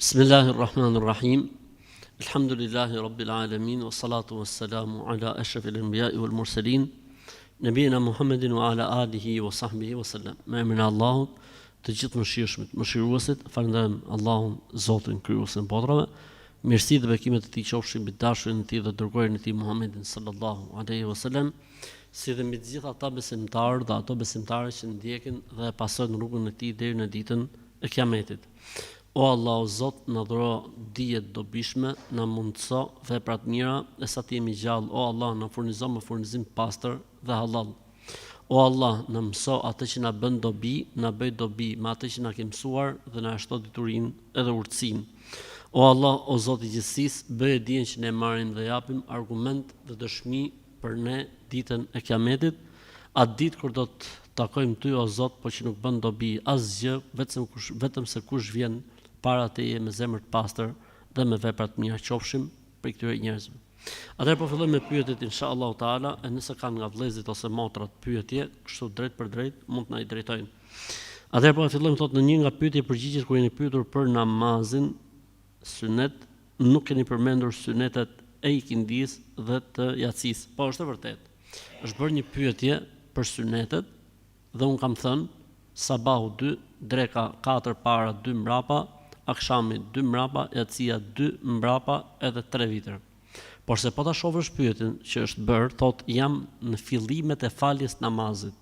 Bismillahirrahmanirrahim. Alhamdulillahi rabbil alamin wa salatu wassalamu ala ashrafil anbiya'i wal mursalin nabiyina Muhammedin wa ala alihi wa sahbihi wa sallam. Me emrin e Allahut, të gjithë mëshiruesit, falenderojmë Allahun, Zotin krijuesin e botrave. Mirësi dhe bekimet e tij qofshin mbi dashurin e tij dhe dërguarin e tij Muhammedin sallallahu alaihi wasallam, si dhe mbi të gjithë ata besimtarë dhe ato besimtare që ndjekin dhe pasojnë rrugën e tij deri në ditën e Kiametit. O Allah, o Zot, na dhuro dije të dobishme, na mundëso vepra të mira, e sa të jemi gjallë. O Allah, na furnizo me furnizim pastër dhe halal. O Allah, na mëso atë që na bën dobi, na bëj dobi me atë që na ke mësuar dhe na shto diturinë edhe urtësinë. O Allah, o Zot i gjithësisë, bëje dijen që ne marrim dhe japim argument dhe dëshmi për ne ditën e Kiametit, atë ditë kur do të takojmë ty, o Zot, por që nuk bën dobi asgjë, vetëm se kush vjen para teje me zemër të pastër dhe me vepra të mira, qofshim për këtyre njerëzve. Atëherë po fillojmë me pyetjet inshallah taala, e nëse kanë nga vëllezërit ose motrat pyetje, kështu drejt për drejt mund të na i drejtojnë. Atëherë po fillojmë thotë në një nga pyetjet përgjigjet kur jeni pyetur për namazin sunet, nuk keni përmendur sunetet e ikindis dhe të yacis. Po është e vërtetë. Është bërë një pyetje për sunetet dhe un kam thënë sabahu 2, dreka 4 para 2 mbrapa, akshami 2 mbrapa, yacia 2 mbrapa edhe 3 vitër. Por se po ta shohësh pyetjen që është bërë, thotë jam në fillimet e faljes namazit.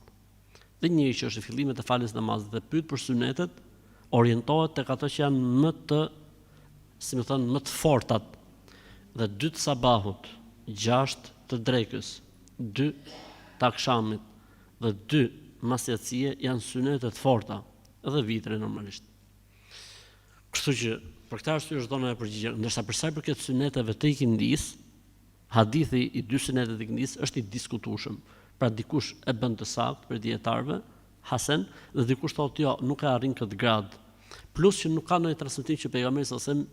Dhe njëri që është në fillimet e faljes namazit dhe pyet për sunetet, orientohet tek ato që janë më të, si më thënë, më të fortat. Dhe 2 të sabahut, 6 të drekës, 2 të akshamit dhe 2 mas yacie janë sunetet forta, edhe vitre normalisht. Kështu që për këtë arsye është dhëna e përgjigje, ndërsa për sa i përket suneteve të ikindis, hadithi i 2 sunetet të ikindis është i diskutueshëm. Pra dikush e bën të saktë për dietarëve, hasen, dhe dikush thotë jo, nuk e arrin këtë grad. Plus që nuk ka ndonjë transmetim që pejgamberi sa sem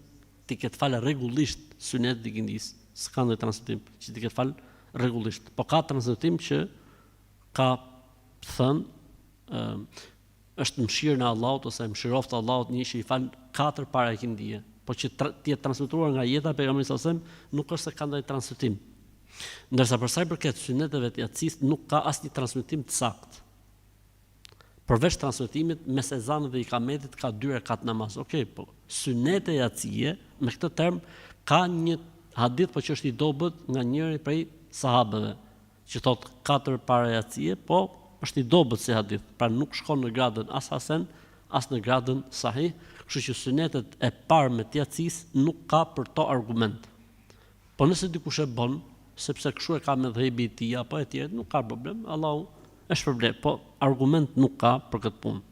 ti ketë falë rregullisht sunetet të ikindis. S'ka ndonjë transmetim që ti ketë falë rregullisht. Po ka transmetim që ka thënë është mëshirë në Allahut ose mëshiroft Allahut një që i fal 4 para ikindije, po që të jetë transmetuar nga jeta e pejgamberit sallallahu alajhi wasallam nuk është se ka ndonjë transmetim. Ndërsa për sa i përket suneteve të yacis nuk ka asnjë transmetim të saktë. Përveç transmetimit mes ezanit dhe ikametit ka 2 rekat namaz. Okej, po sunete yacie me këtë term ka një hadith po që është i dobët nga njëri prej sahabeve, që thot 4 para yacie, po është i dobët si hadith, pra nuk shkon në gradën as hasen, as në gradën sahih, kështu që sunetet e parë me të yacis nuk ka për to argument. Po nëse dikush e bën, sepse kështu e ka me dhëbi i tij apo e tjerë, nuk ka problem, Allahu e shpërblet, po argument nuk ka për këtë punë.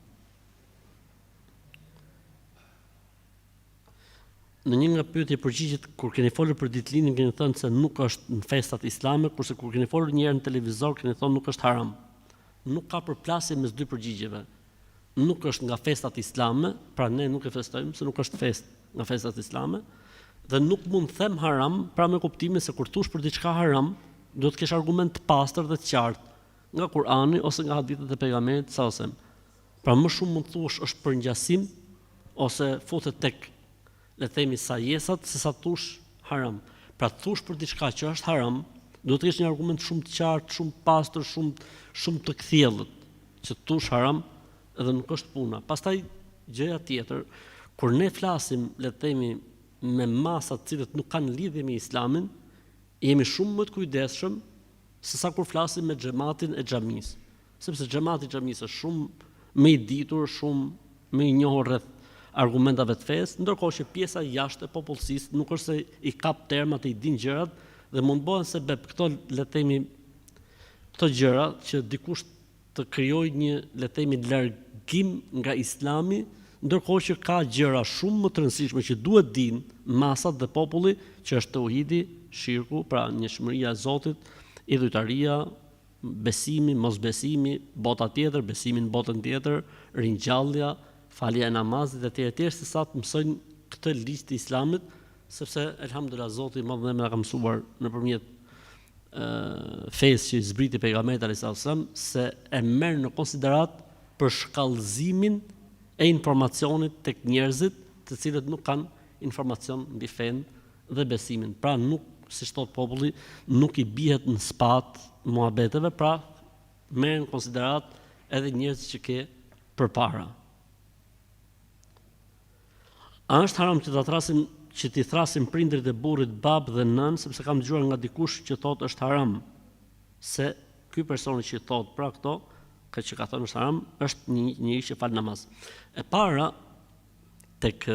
Në një nga pyetje përgjigjet kur keni folur për ditëlindjen keni thënë se nuk është në festat islame, kurse kur keni folur një herë në televizor keni thënë nuk është haram. Nuk ka përplasje mes 2 përgjigjeve. Nuk është nga festat islame, pra ne nuk e festojmë se nuk është fest nga festat islame, dhe nuk mund të them haram, pra me kuptimin se kur thosh për diçka haram, duhet të kesh argument të pastër dhe të qartë nga Kurani ose nga hadithet e pejgamberit sallallahu alajhi wasallam. Pra më shumë mund të thush është për ngjasim ose futet tek le të themi sajesat se sa thosh haram. Pra thosh për diçka që është haram, duhet të kesh një argument shumë të qartë, shumë pastër, shumë të kthjellët, që thosh haram edhe nuk është puna. Pastaj gjëja tjetër, kur ne flasim le të themi me masa të cilët nuk kanë lidhje me Islamin, jemi shumë më të kujdesshëm se sa kur flasim me xhamatin e xhamisë. Sepse xhamati i xhamisë është shumë më i ditur, shumë më i njohur rreth argumentave të fesë, ndërkohë që pjesa jashtë e popullsisë nuk është se i kap termat e i din gjërat dhe mund bëhen sebeb këto le të themi këto gjëra që dikush të krijojë një le të themi largim nga Islami, ndërkohë që ka gjëra shumë më të rëndësishme që duhet dinë masat dhe populli, që është tauhidi, shirku, pra njëshmëria e Zotit, idhujtaria, besimi, mosbesimi, bota tjetër, besimi në botën tjetër, ringjallja, falja e namazit dhe tjerë se sa të mësojnë këtë ligj të Islamit, sepse elhamdulillah Zoti më dhe më ka mësuar nëpërmjet fesë që i zbriti pejgamberi sallallahu alajhi wasallam se e merr në konsiderat për shkallëzimin e informacionit tek njerëzit të cilët nuk kanë informacion mbi fen dhe besimin. Pra nuk, si thot populli, nuk i bihet në spat muhabeteve, pra merren në konsiderat edhe njerëzit që ke përpara. A është haram që t'i thrasim prindrit e burrit bab dhe nën, sepse kam dëgjuar nga dikush që thotë është haram, se ky personi që thotë pra këto, që ka thënë është haram, është njëri që fal namaz. E para tek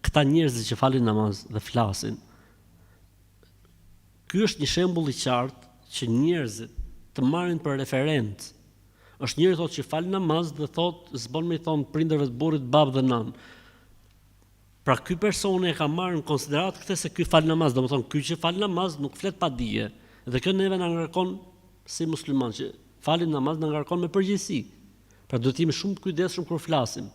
këta njerëz që falin namaz dhe flasin, ky është një shembull i qartë që njerëzit të marrin për referencë. Është njëri thotë që fal namaz dhe thotë s'bën me i thonë prindërve të burrit bab dhe nën. Pra ky person e ka marrë në konsiderat këtë se ky fal namaz, domethënë ky që fal namaz nuk flet pa dije. Dhe kjo neve na ngarkon si musliman që falim namaz na ngarkon me përgjegjësi. Pra duhet të jemi shumë të kujdesshëm kur flasim.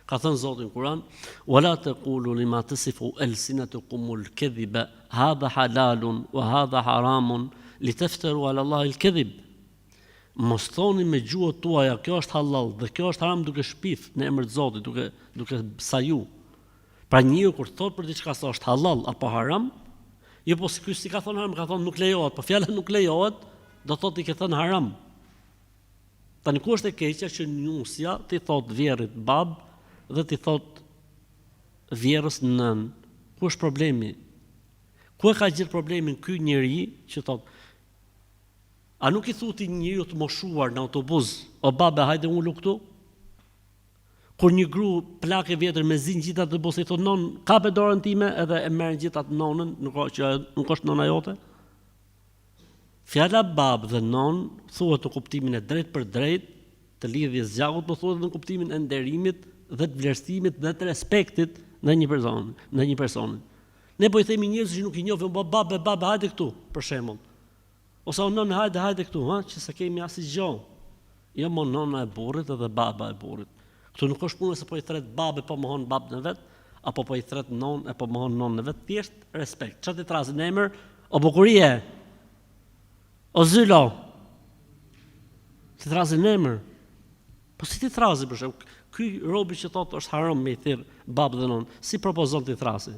Ka thënë Zoti në Kur'an: "Wala taqulu lima tasifu alsinatukumul kadhiba hadha halalun wa hadha haramun litaftaru ala Allahi al-kadhib." Mos thoni me gjuhët tuaja kjo është halal dhe kjo është haram duke shpif në emër të Zotit, duke saju. Pra njeriu kur thot për diçka se është halal apo haram, jo po si ka thonë haram, ka thonë nuk lejohet, po fjala nuk lejohet, do thotë i ke thënë haram. Tani ku është e keqja që njusja ti thot vjerrit bab dhe ti thot vjerrës nën. Ku është problemi? Ku e ka gjetë problemin ky njeri që thot a nuk i thuti njeriu të moshuar në autobus, o babe hajde ulu këtu? Kur një gru plak e vjetër me zinë gjithat të bosë, i thot non, kape dorën time edhe e merren gjithat nonën, nuk është nona jote. Fjala bab dhe non thuhet në kuptimin e drejt për drejt, të lidhjes zgjagut, po thuhet në kuptimin e nderimit dhe të vlerësimit dhe të respektit në një person. Ne po i themi njerëz që nuk i njohin, babe, hajde këtu, për shembull. Ose o non, hajde këtu, që se kemi asgjë. Jo mo nona e burrit edhe baba e burrit. Këtu nuk është punë se po i thret babe po mohon babën e vet, apo po i thret non e po mohon nonën e vet, thjesht respekt. Çfarë të thrasin emër? O bukurie. O zylo. Ti thrasin emër. Po si ti thrasi për shemb? Ky robi që thotë është haram me i thirr babë dhe non, si propozon ti thrasi?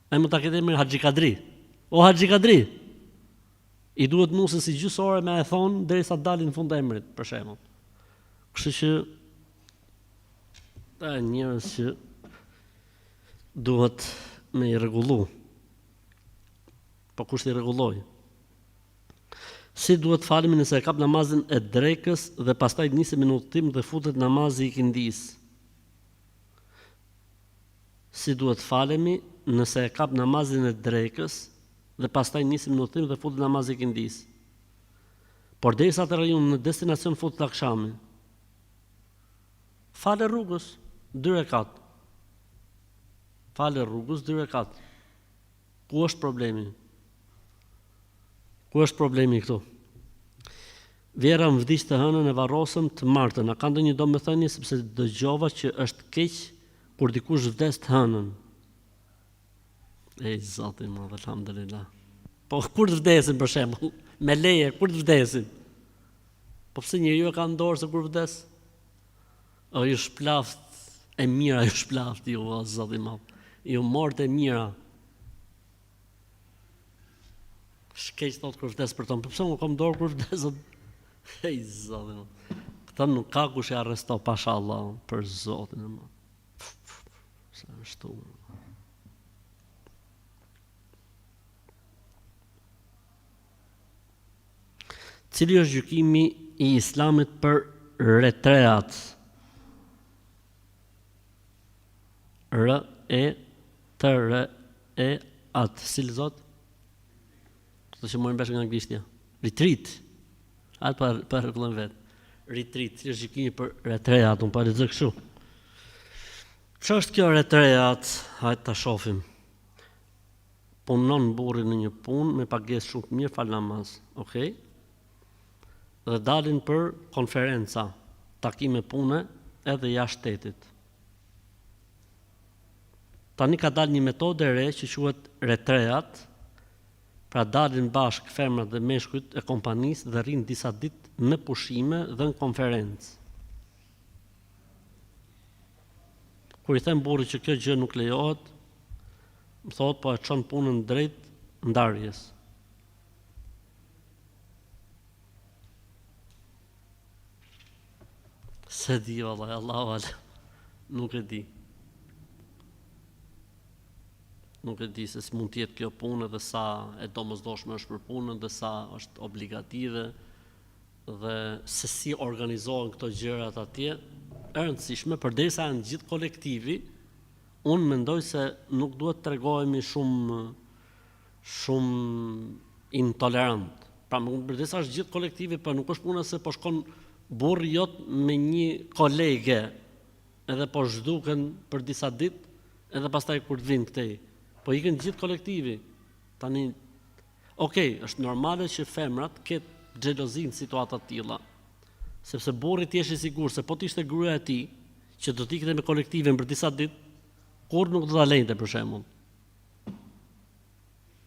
Ai mund ta ketë emrin Haxhi Kadri. O Haxhi Kadri. I duhet nusën si gjysore me e thon derisa dalin në fund të emrit, për shembull. Kështu që ta njerëz që duhet me i rregullu. Po kush i rregulloj? Si duhet falemi nëse e kap namazin e drekës dhe pastaj nisë minutim dhe futet namazi i kindis? Si duhet falemi nëse e kap namazin e drekës dhe pastaj nisë minutim dhe futet namazi i kindis? Por derisa të rrijun në destinacion futet akşami. Falë rrugës 2 rekat. Falë rrugës 2 rekat. Ku është problemi? Ku është problemi këtu? Vjera më vdiq të hënën e varrosëm të martën. A ka ndonjë domethënie sepse dëgjova që është keq kur dikush vdes të hënën. Ej Zoti më, alhamdulillah. Po kur të vdesin për shembull? Me leje, kur të vdesin? Po pse njeriu e ka në dorë se kur vdes? O ju shplaft e mira, ju shplaft ju, o Zoti më. Ju mort e mira. Shkeq thot kur vdes për tonë. Po pse unë kam dorë kur vdes? Ej Zoti më. Këta nuk ka kush e arresto pashallah për Zotin më. Sa ashtu. Cili është gjykimi i Islamit për retreat? R-E-T-R-E-A-T. Cili zot? Këto që morën bashkë nga anglishtja. Retreat. Atë për rregullon vet. Retreat, cili është gjykimi për retreat, unë pa lexoj kështu. Ç'është është kjo retreat? Hajde ta shohim. Punon burri në një punë me pagesë shumë të mirë, fal namaz. Okej? Dhe dalin për konferenca, takime pune edhe jashtë shtetit. Tani ka dalë një metodë e re që quhet retreat, pra dalin bashkë femrat dhe meshkujt e kompanisë dhe rrinë disa ditë me pushime dhe në konferencë. Kur I them burrit që kjo gjë nuk lejohet, më thot po e çon punën drejt ndarjes. Se di vallahi, Allahu ala. Nuk e di. Nuk e di se mund të jetë kjo punë dhe sa e domosdoshme është për punën dhe sa është obligative dhe se si organizohen këto gjërat atje, e rëndësishme përderisa janë gjithë kolektivi, unë mendoj se nuk duhet të tregohemi shumë intolerant. Pra përderisa është gjithë kolektivi, po nuk është puna se po shkon burri jot me një kolege edhe po zhduken për disa ditë, edhe pastaj kur të vinë këtej. Po ikën gjithë kolektivi. Tani, është normale që femrat ketë xhelozi në situata të tilla. Sepse burri ti është I sigurt se po të ishte gruaja e tij, që do të ikte me kolektivin për disa ditë, kur nuk do ta lejte për shembull.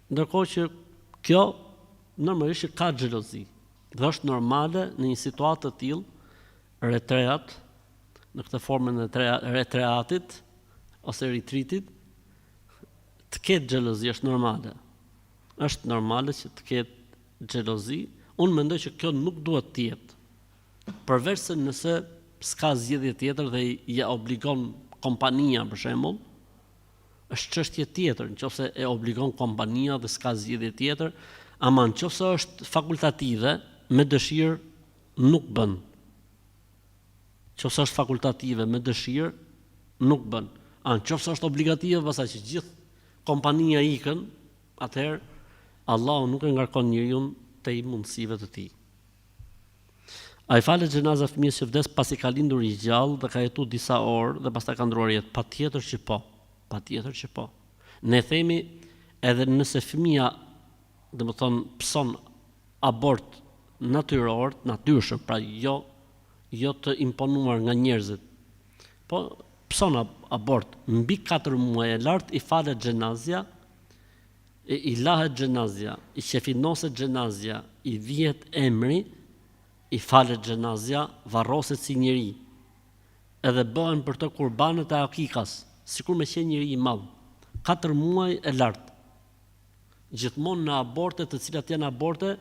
Ndërkohë që kjo normalisht ka xhelozi. Dhe është normale në një situatë të tillë, retreat, në këtë formën e retreatit ose retreatit, të ketë xhelozi është normale. Është normale që të ketë xhelozi. Unë mendoj që kjo nuk duhet të jetë. Përveç se nëse s'ka zgjedhje tjetër dhe ja obligon kompania për shembull, është çështje tjetër, nëse e obligon kompania dhe s'ka zgjedhje tjetër, ama nëse është fakultative, me dëshirë nuk bën. Nëse është fakultative me dëshirë nuk bën. Nëse është obligative, pastaj që gjithë kompania ikën, atëherë Allahu nuk e ngarkon njeriu te I mundësive të tij. Ai falet xhenaza fëmijës që vdes pasi ka lindur I gjallë dhe ka jetuar disa orë dhe pastaj ka ndruar jetë. Patjetër që po. Ne themi edhe nëse fëmia, domethënë pson abort natyror, natyrshëm, pra jo të imponuar nga njerëzit. Po pson abort mbi 4 muaj e lartë I falet xhenazja, I lahet xhenazja, I qefinoset xhenazja, I vihet emri, I falet xhenazja, varroset si njeri. Edhe bëhen për të kurbanët e akikas, sikur me qenë njeri I madh. 4 muaj e lartë. Gjithmonë në abortet të cilat janë aborte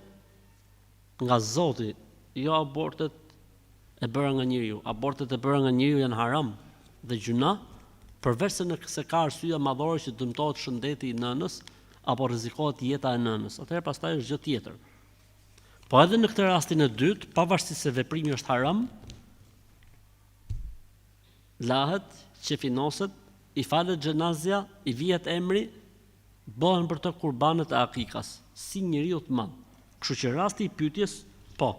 nga Zoti, jo abortet e bëra nga njeriu. Abortet e bëra nga njeriu janë haram dhe gjuna, përveç se ka arsye madhore që dëmtohet shëndeti I nënës apo rrezikohet jeta e nënës. Atëherë pastaj është gjë tjetër. Po edhe në këtë rastin e dytë, pavarësisht se veprimi është haram, lahet, qefinoset, I falet xhenazja, I vihet emri, bëhen për të kurbanët e akikas, si njeriu të madh. Kështu që rasti I pyetjes, po.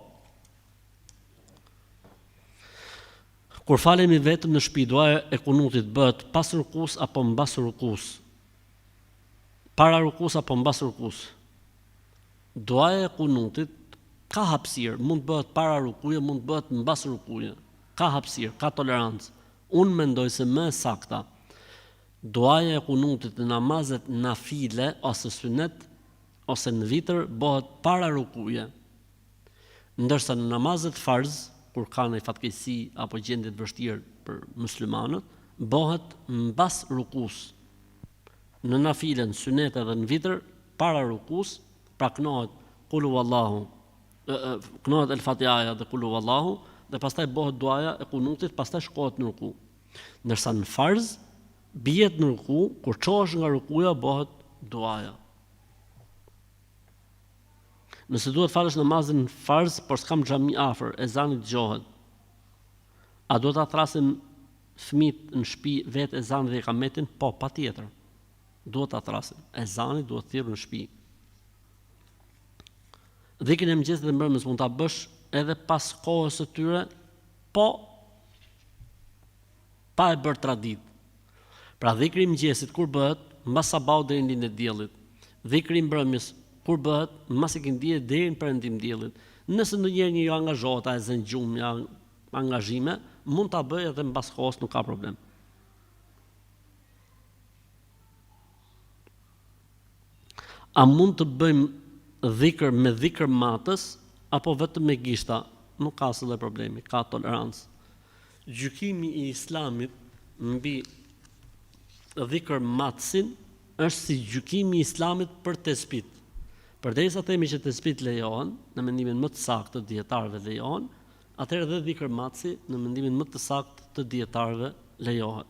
Kur falemi vetëm në shtëpi, duaja e kunutit bëhet pas rukus apo mbas rukus? Para rukus apo mbas rukus? Duaja e kunutit ka hapësirë, mund të bëhet para rukuje, mund të bëhet mbas rukuje. Ka hapësirë, ka tolerancë. Unë mendoj se më e sakta, duaja e kunutit në namazet nafile ose sunet ose në vitër bëhet para rukuje. Ndërsa në namazet farz, kur ka një fatkeqësi apo gjendje të vështirë për muslimanët, bëhet mbas rukus. Në nafilen, sunet edhe në vitër, para rukus, pra knohet kulu vallahu, knohet el-Fatihaja dhe kulu vallahu, dhe pastaj bëhet duaja e kunutit, pastaj shkohet në ruku. Ndërsa në farz, bijet në ruku, kur çohesh nga rukuja, bëhet duaja. Nëse duhet falësh namazin farz, por s'kam xhami afër, ezani dëgohet. A do ta thrasin fëmijët në shtëpi vetë ezanin dhe ikametin? Po, patjetër. Duhet ta thrasin. Ezani duhet thirrur në shtëpi. Dhikrin e mëngjesit dhe mbrëmjes mund ta bësh edhe pas kohës së tyre, po pa e bërë tradit. Pra dhikri I mëngjesit kur bëhet mbas sabahut deri në lindjen e diellit. Dhikri I mbrëmjes kur bëhet mbas ikindie deri në perëndim diellit. Nëse ndonjëherë njëri angazhohet, ai zën gjumë, ja angazhime, mund ta bëj edhe mbas kohës, nuk ka problem. A mund të bëjmë dhikr me dhikr matës apo vetëm me gishta? Nuk ka asnjë problemi, ka tolerancë. Gjykimi I Islamit mbi dhikr matsin është si gjykimi i Islamit për tespit. Përderisa themi që tespit lejohen, në mendimin më të saktë të dietarëve lejohen, atëherë dhe dhikr matsi në mendimin më të saktë të dietarëve lejohet.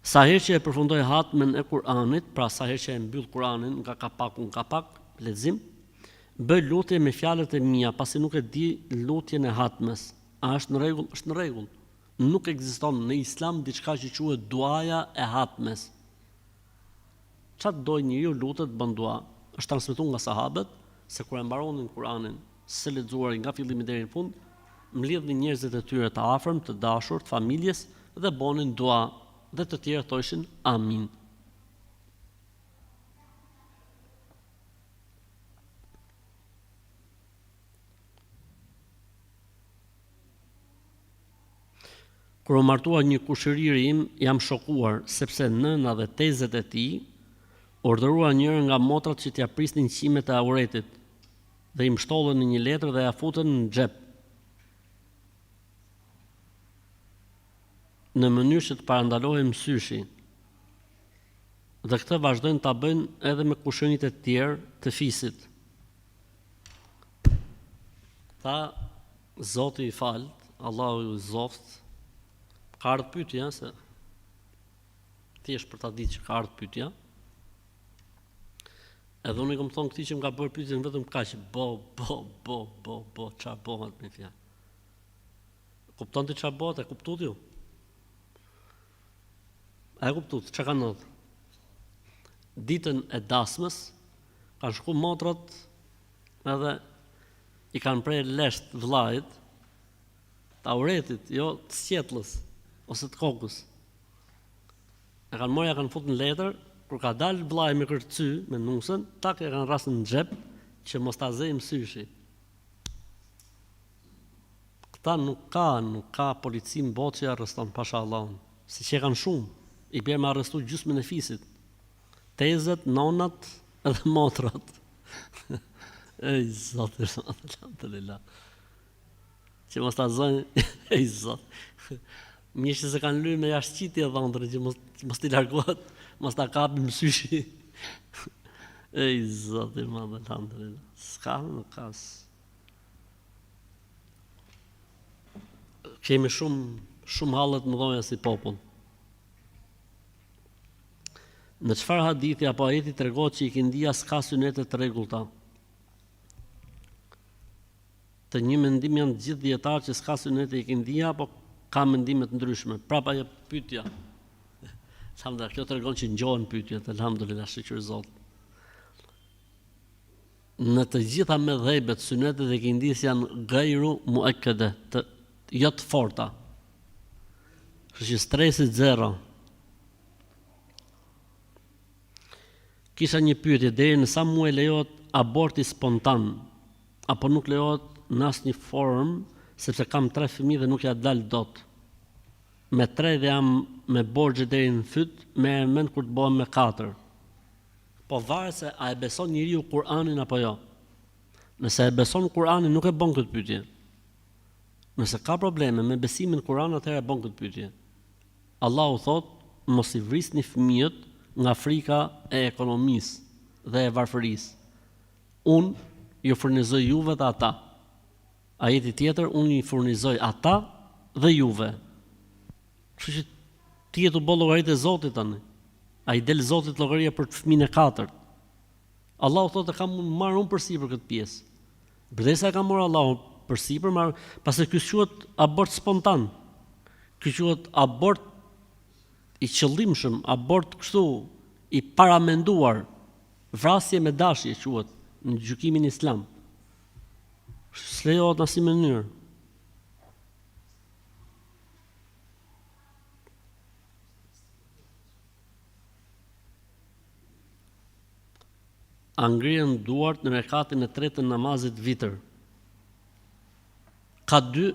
Sa herë që e përfundoj hatmen e Kur'anit, pra sa herë që e mbyll Kur'anin nga kapak lexim, bëj lutje me fjalët e mia, pasi nuk e di lutjen e hatmes. A është në rregull? Është në rregull. Nuk ekziston në Islam diçka që quhet duaja e hatmes. Çfarë do njeriu lutet bën dua. Është transmetuar nga sahabët se kur e mbaronin Kur'anin, së lexuar nga fillimi deri në fund, mbledhin njerëzit e tyre të afërm, të dashur, të familjes dhe bënin dua, dhe të tjerë thoshin amin. Kur u martua një kushëriri im, jam shokuar sepse nëna dhe tezet e tij urdhërua njërin nga motrat që t'ia prisnin qimet e auretit dhe i mshtollën në një letër dhe ja futën në xhep. Në mënyrë që të parandalohen syshi. Dhe këtë vazhdojnë ta bëjnë edhe me kushërinjtë e tjerë të fisit. Tha, Zoti i falt, Allahu i zoft, ka ardhur pyetja se thjesht për ta ditë që ka ardhur pyetja. Edhe unë i kam thonë këtij që më ka bërë pyetjen vetëm kaq, çfarë bëhet me fjalë. Kuptonte çfarë bëhet, e kuptuat ju? A e kuptuat çka ka ndodhur? Ditën e dasmës kanë shku motrat edhe i kanë prerë lesht vllajit të auretit, jo të sqetllës ose të kokës. E kanë marrë, ja kanë futur në letër, kur ka dalë vllai me kërcy, me nusën, tak e kanë rasën në xhep që mos ta zejmë syshi. Këta nuk ka polici në botë që arreston pasha Allahun, si që kanë shumë, i bjerë me arrestu gjysmën e fisit, tezet, nonat edhe motrat. Ej, Zotë, alhamdulillah. Që mos ta zojnë, ej, Zotë. Mirë që se kanë lyrë me jashtëqitje dhëndre, që mos t'i largohet, mos ta kapim syshi. Ej, Zotë i madh, alhamdulillah. S'ka, nuk ka. Kemi shumë hallet më dhoja si popull. Në çfarë hadithi apo ajeti tregohet që ikindia s'ka synete të rregullta? Të një mendim janë të gjithë dietarë që s'ka synete ikindia, apo ka mendime të ndryshme. Prapa ajo pyetja. Alhamdulillah, kjo tregon që ngjohen pyetjet, alhamdulillah, shëqyr Zot. Në të gjitha medhhebet, synetet e ikindis janë gajru muakkade, jo të forta. Kështu që stresit zero. Kisha një pyetje, deri në sa muaj lejohet aborti spontan, apo nuk lejohet në asnjë formë, sepse kam 3 fëmijë dhe nuk ja dal dot. Me 3 dhe jam me borxhe deri në fyt, me mend kur të bëhem me 4. Po varet se a e beson njeriu Kur'anin apo jo. Nëse e beson Kur'anin nuk e bën këtë pyetje. Nëse ka probleme me besimin në Kur'an, atëherë e bën këtë pyetje. Allahu thot, mos i vrisni fëmijët nga frika e ekonomisë dhe e varfërisë. Unë ju furnizoj juve dhe ata. Ajeti tjetër, unë i furnizoj ata dhe juve. Kështu që ti jetu bë llogaritë e Zotit tani. Ai del Zotit llogaria për fëmijën e 4. Allahu thotë kam marrë unë përsipër këtë pjesë. Përderisa ka marrë Allahu përsipër, pasi ky quhet abort spontan. Ky quhet abort i qëllimshëm, abort kështu i paramenduar, vrasje me dashje quhet në gjykimin islam. S'lejohet në asnjë mënyrë. A ngrihen duart në rekatin e 3 të namazit vitër? Ka 2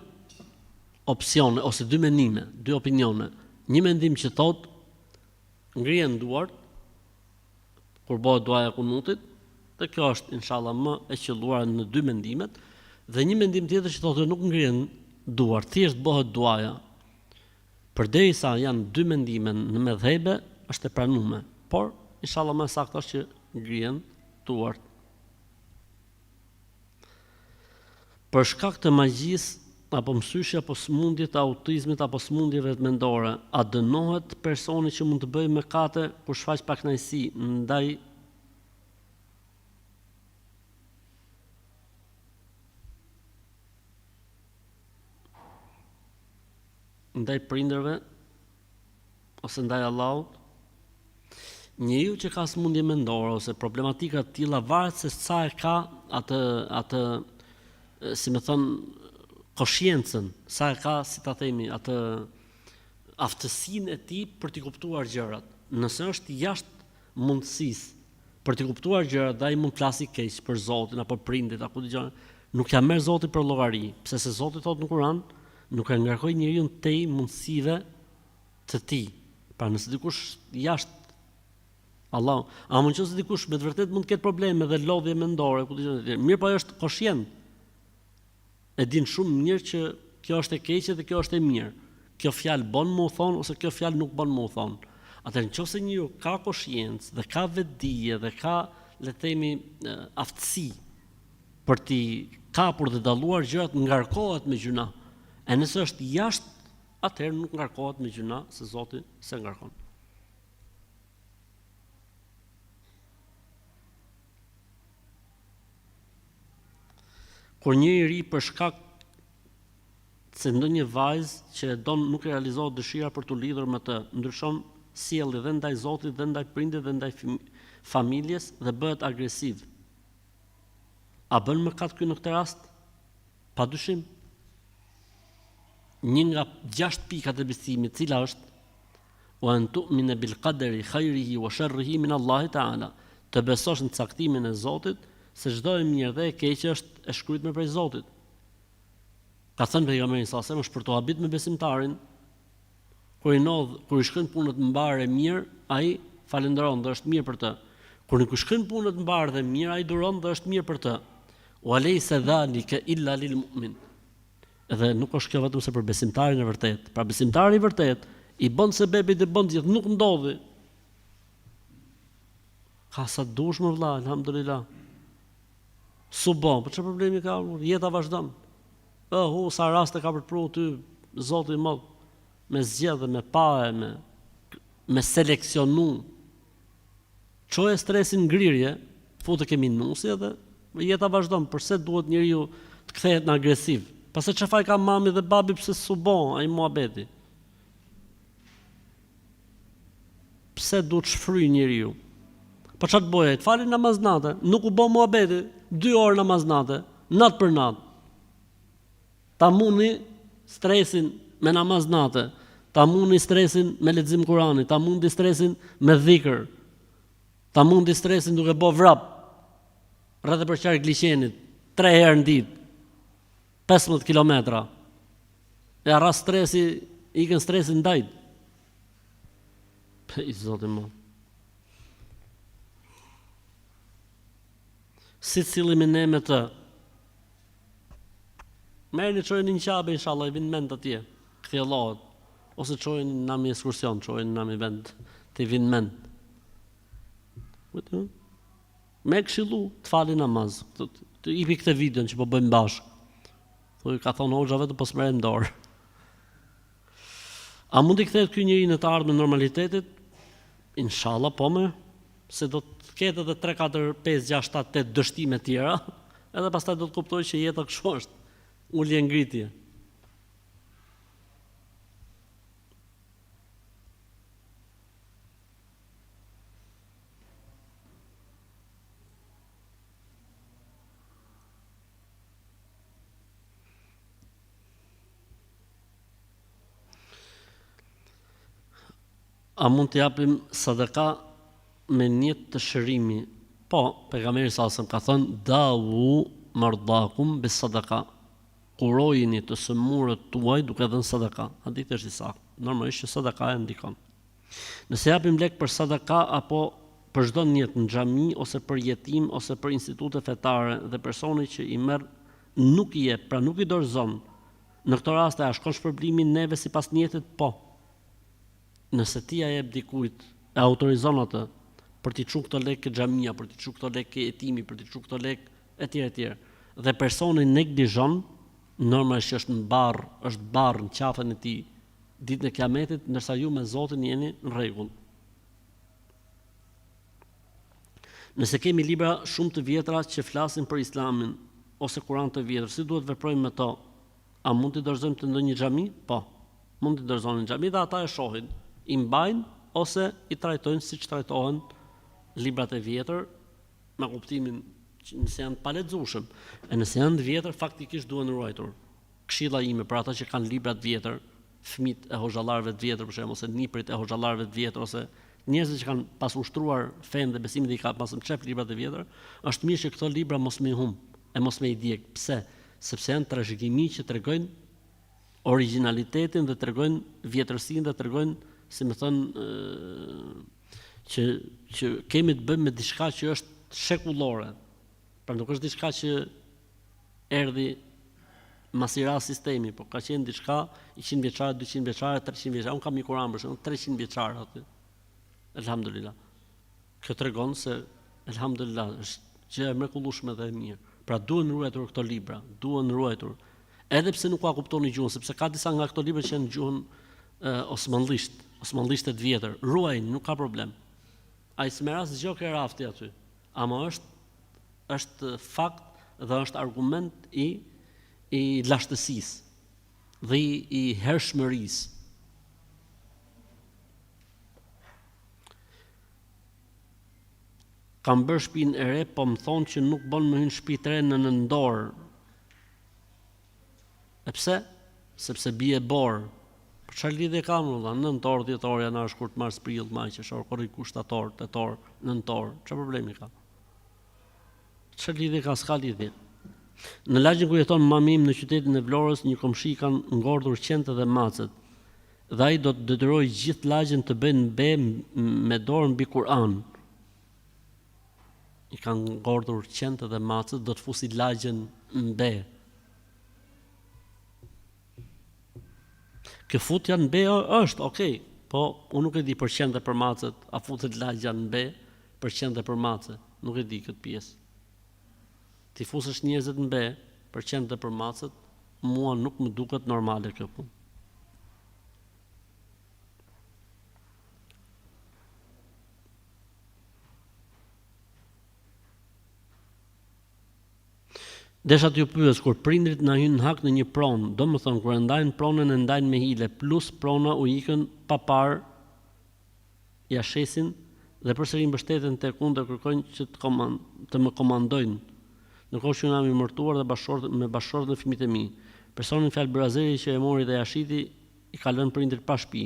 opsione ose 2 mendime, 2 opinione. Një mendim që thot ngrihen duart kur bëhet duaja kunutit, dhe kjo është inshallah më e qelluar në 2 mendimet, dhe një mendim tjetër që thotë nuk ngrihen duart, thjesht bëhet duaja. Përderisa janë dy mendime në medhhebe, është e pranuar. Por inshallah më saktë është që ngrihen tuart. Për shkak të magjisë apo mësyshja apo smundjet e autizmit apo smundjeve mendore, a dënohet personi që mund të bëjë mëkate kur shfaq pakënaqësi ndaj prindërve ose ndaj Allahut? Njeriu që ka smundje mendore ose problematika të tilla varet se sa e ka atë si më thon koshiencën, sa e ka, si ta themi, atë aftësinë e tij për të kuptuar gjërat. Nëse është jashtë mundësisë për të kuptuar gjërat, dhe ai mund të flasë keq për Zotin apo prindit apo dëgjon, nuk ja merr Zoti për llogari, pse se Zoti thotë në Kur'an, nuk e ngarkoj njeriu tej mundësive të tij. Pra nëse dikush jashtë Allah, a mund qëse dikush me të vërtet mund të ketë probleme dhe lodhje mendore, ku dëgjon, mirë po është koshient. E din shumë mirë që kjo është e keqe dhe kjo është e mirë. Kjo fjalë bën më u thon ose kjo fjalë nuk bën më u thon. Atëherë nëse njeriu ka koshiencë dhe ka vetdije dhe ka, le të themi, aftësi për të kapur dhe dalluar gjërat, ngarkohet me gjuna. E nëse është jashtë, atëherë nuk ngarkohet me gjuna, se Zoti se ngarkon. Kur një i ri për shkak se ndonjë vajzë që e don nuk e realizohet dëshira për të lidhur me të, ndryshon sjellje dhe ndaj Zotit dhe ndaj prindit dhe ndaj familjes dhe bëhet agresiv. A bën mëkat ky në këtë rast? Padyshim. Një nga 6 pikat e besimit, cila është wa an tu'mina bil qadari khairihi wa sharrihi min Allah ta'ala, të besosh në caktimin e Zotit, se çdo e mirë dhe e keqe është e shkruajtur prej Zotit. Ka thënë pejgamberi sa se është për të habit me besimtarin, kur i shkon punët mbar e mirë, ai falenderon dhe është mirë për të. Kur nuk shkon punët mbar dhe mirë, ai duron dhe është mirë për të. Wa laysa dhalika illa lil mu'min. Edhe nuk është kjo vetëm se për besimtarin e vërtet. Pra besimtari i vërtet i bën sebebit dhe bën gjithë, nuk ndodhi. Ka sa dush më vëlla, alhamdulillah. Subo, për çfarë problemi ka? Jeta vazhdon. Sa raste ka për të pru ty Zoti i Madh, me zgjedhje, me pa, me seleksionu. Çoje stresin ngrirje, futë ke minusi dhe jeta vazhdon. Përse duhet njeriu të kthehet në agresiv? Pse çfarë ka mami dhe babi, pse subo ai muhabeti? Pse duhet shfryj njeriu? Po çfarë të bëjë? Të falë namaznate, nuk u bë muhabeti, 2 orë namaznate, natë për natë. Ta mundi stresin me namaznate, ta mundi stresin me lexim Kur'anit, ta mundi stresin me dhikr, ta mundi stresin duke bë vrap, rreth për qark glichenit, 3 herë në ditë, 15 kilometra. E arra stresi, ikën stresin ndajt. I Zoti më. Si cillimi ne me të. Merrni çojeni një qabe inshallah, i vin mend atje. Kthjellohet. Ose çojeni në një ekskursion, çojeni në një vend, të vin mend. Me këshillu, të fali namaz. Të ipi këtë videon që po bëjmë bashkë. Thuaj ka thonë hoxha vetë po s'merrem dorë. A mundi kthehet ky njeri në të ardhmen normalitetit? Inshallah po më, se do të ketë edhe 3, 4, 5, 6, 7, 8 dështime tjera, edhe pastaj do të kuptoj që jeta kështu është, ulje ngritje. A mund të japim sadaka me niyet të shërimi? Po, pejgamberi sallallahu ka thënë dawu mardakum bis sadaka. Kurojini të sëmurët tuaj duke dhënë sadaka. Hadithi është i saktë. Normalisht që sadaka e ndikon. Nëse japim lek për sadaka apo për çdo niyet në xhami ose për jetim ose për institute fetare dhe personi që i merr nuk i jep, pra nuk i dorëzon. Në këtë rast a shkon shpërblimi neve sipas niyetit? Po. nëse ti ja jep dikujt, e autorizon atë për t'i çu këto lekë xhamia, për t'i çu këto lekë etimi, për t'i çu këto lekë etj. Dhe personi neglizhon, normalisht është barr në qafën e tij ditën e Kiametit, ndërsa ju me Zotin jeni në rregull. Nëse kemi libra shumë të vjetra që flasin për Islamin ose Kur'an të vjetër, si duhet veprojmë me to? A mund t'i dorëzojmë të ndonjë xhami? Po, mund t'i dorëzojmë në xhami dhe ata e shohin, i mbajnë ose i trajtojnë siç trajtohen librat e vjetër, me kuptimin që nëse janë pa lexueshëm, e nëse janë të vjetër faktikisht duhen ruajtur. Këshilla ime për ata që kanë libra të vjetër, fëmijët e hoxhallarëve të vjetër për shembull, ose niprit e hoxhallarëve të vjetër, ose njerëzit që kanë pas ushtruar fen dhe besimin e ka pas në çep librat e vjetër, është mirë që këto libra mos më i humb, e mos më i djeg. Pse? Sepse janë trashëgimi që tregojnë origjinalitetin dhe tregojnë vjetërsinë dhe tregojnë, si më thon, që kemi të bëjmë me diçka që është shekullore. Pra nuk është diçka që erdhi masi ra sistemi, po ka qenë diçka 100 vjeçare, 200 vjeçare, 300 vjeçare. Unë kam një Kur'an për shembull 300 vjeçare aty. Elhamdulillah. Kjo tregon se elhamdulillah është gjë e mrekullueshme dhe e mirë. Pra duhen ruajtur këto libra, duhen ruajtur. Edhe pse nuk ka kuptoni gjuhën, sepse ka disa nga këto libra që janë gjuhën osmanlishte të vjetër. Ruajnë, nuk ka problem. Ai s'merras gjë ke rafti aty. Ama është fakt dhe është argument i lashtësisë dhe i hershmërisë. Kam bërë shtëpinë e re, po më thonë që nuk bën më hyn shtëpi të re në nëndor. E pse? Sepse bie bor. Për çfarë lidhje ka më valla? Nëntor, dhjetor, janar, shkurt, mars, prill, maj, qershor, korrik, shtator, tetor, nëntor. Çfarë problemi ka? Çfarë lidhje ka? S'ka lidhje. Në lagjin ku jeton mami im në qytetin e Vlorës, një komshi kanë ngordhur qentë dhe macet. Dhe ai do të detyrojë gjithë lagjin të bëjnë be me dorë mbi Kur'an. I kanë ngordhur qentë dhe macet, do të fusi lagjen në be. Kjo futja në be është, okej, po unë nuk e di për qentë dhe për macet, a futet lagja në be për qentë dhe për macet, nuk e di këtë pjesë. Ti fusësh njerëzit në be për qentë dhe për macet, mua nuk më duket normale kjo punë. Desha t'ju pyes, kur prindrit na hynë në hak në një pronë, do më thonë, kur e ndajnë pronën e ndajnë me hile, plus prona u ikën pa parë, ja shesin dhe përsëri mbështeten tek unë dhe kërkojnë që të më komandojnë. Ndërkohë që unë jam i martuar dhe me bashkëshortën e fëmijët e mi. Personin fjalë Brazeri që e mori dhe ja shiti, i ka lënë prindrit pa shtëpi.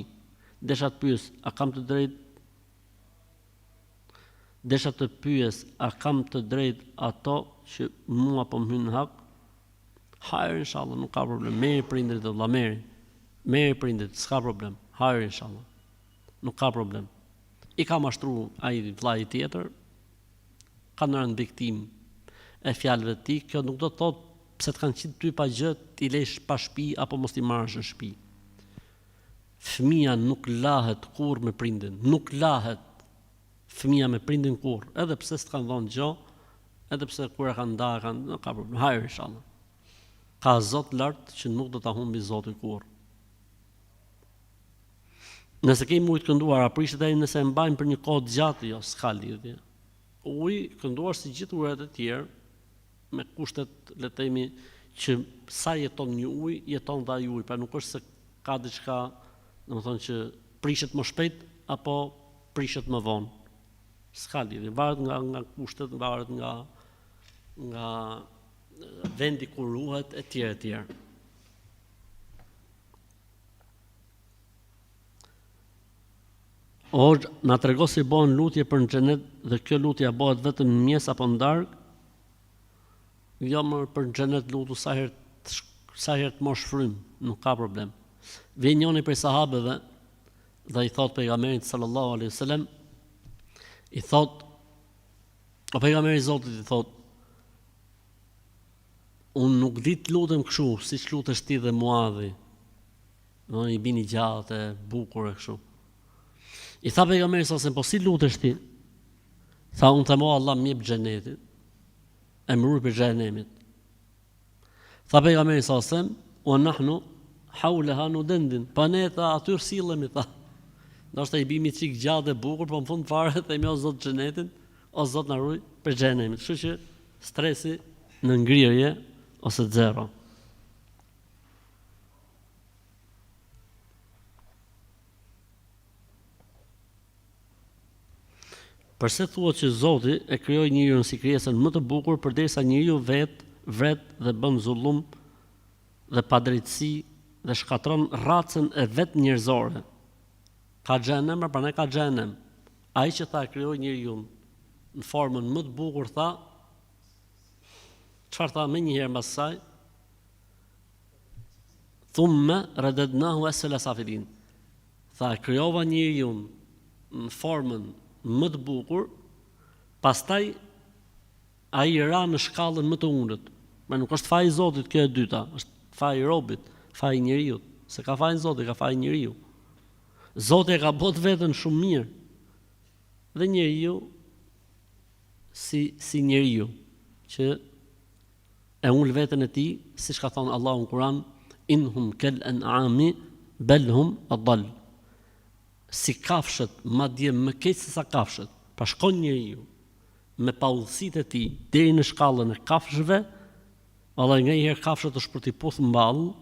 Desha të pyes, a kam të drejt ato që mua po më hynë në hak? Hajër inshallah, nuk ka problem. Merri prindrit vëlla, merri prindrit, s'ka problem. Hajër inshallah. Nuk ka problem. I ka mashtru ai vllai tjetër, ka ndërën viktim e fjalëve të tij, kjo nuk do të thotë pse të kanë qitë ty pa gjë, ti lesh pa shtëpi apo mos ti marrësh në shtëpi. Fëmia nuk lahet kurrë me prindin, nuk lahet fëmia me prindin kurrë, edhe pse s'kan dhënë gjë, edhe pse kur e kanë ndarë, nuk ka problem. Hajër inshallah. Ka Zot lart që nuk do ta humbi Zoti kurrë. Nëse kemi ujë të kënduar, aprishet ai nëse e mbajnë për një kohë gjatë, jo, s'ka lidhje. Uji kënduar si gjithë ujërat e tjerë, me kushtet, le të themi, që sa jeton një ujë, jeton dhe ai ujë, pra nuk është se ka diçka, domethënë që prishet më shpejt apo prishet më vonë. S'ka lidhje, varet nga kushtet, varet nga vendi ku ruhet etj. etj. Or, na trego si bëhen lutje për në xhenet dhe kjo lutja bëhet vetëm në mjes apo në darkë? Jo më për në xhenet lutu sa herë të mosh frym, nuk ka problem. Vjen njëri prej sahabeve dhe i thot pejgamberit sallallahu alaihi wasallam, i thot, o pejgamberi i Zotit, i thot, unë nuk di të lutem kështu, siç lutesh ti dhe Muadhi. Do i bini gjatë e bukur e kështu. I tha pejgamberi sa po si lutesh ti? Tha unë të mo Allah më jep xhenetin, e më ruaj për xhenemit. Tha pejgamberi sa wa nahnu hawlaha nudendin. Pa ne tha aty sillemi tha. Ndoshta i bimi çik gjatë e bukur, po në fund fare themi o Zot xhenetin, o Zot na ruaj për xhenemit. Kështu që stresi në ngrirje ose zero. Përse thuhet që Zoti e krijoi njeriun si krijesën më të bukur përderisa njeriu vret dhe bën zullum dhe padrejtësi dhe shkatron racën e vet njerëzore. Ka xhenem, prandaj ka xhenem. Ai që tha krijoi njeriu në formën më të bukur tha, çfarë tha më një herë mbas saj? Thumma radadnahu asfala safilin. Tha krijova njeriu në formën më të bukur, pastaj ai ra në shkallën më të ulët. Ma nuk është faji i Zotit kjo e dyta, është faji i robit, faji i njeriu. Se ka fajin Zotit, ka faji i njeriu. Zoti e ka bërë veten shumë mirë. Dhe njeriu si njeriu që e ul veten e tij, siç ka thënë Allahu në Kur'an, inhum kal an'ami bal hum adall. Si kafshët, madje më keq se sa kafshët. Pa shkon njeriu me paullësitë e tij deri në shkallën e kafshëve, vallai nganjëherë kafshët është për t'i puthur mball,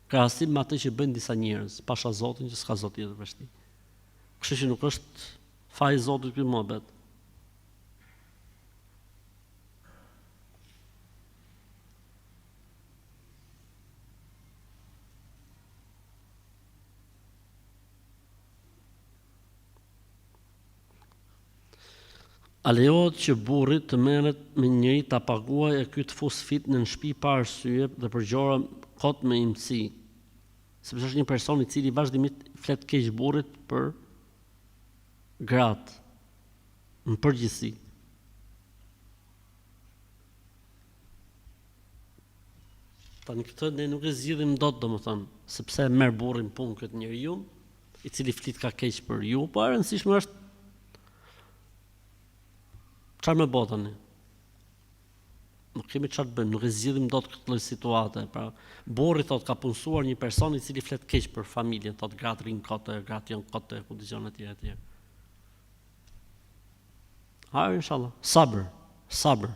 krahasim me atë që bëjnë disa njerëz, pasha Zotin që s'ka Zot tjetër veç tij. Kështu që nuk është faji i Zotit ky mohabet. A lejohet që burri të merret me njëri ta paguaj e ky të fus fitnë në shtëpi pa arsye dhe për gjëra kot me imësi? Sepse është një person i cili vazhdimisht flet keq burrit për gratë në përgjithësi. Tani këtë ne nuk e zgjidhim dot, domethënë, sepse merr burrin punë këtë njeriu, i cili flit ka keq për ju, po e rëndësishme është çfarë më bëj tani? Nuk kemi çfarë të bëjmë, nuk e zgjidhim dot këtë lloj situate. Pra, burri thot ka punësuar një person i cili flet keq për familjen, thot gratë rrin kote, gratë janë kote, ku dëgjon etj etj. Inshallah, sabër.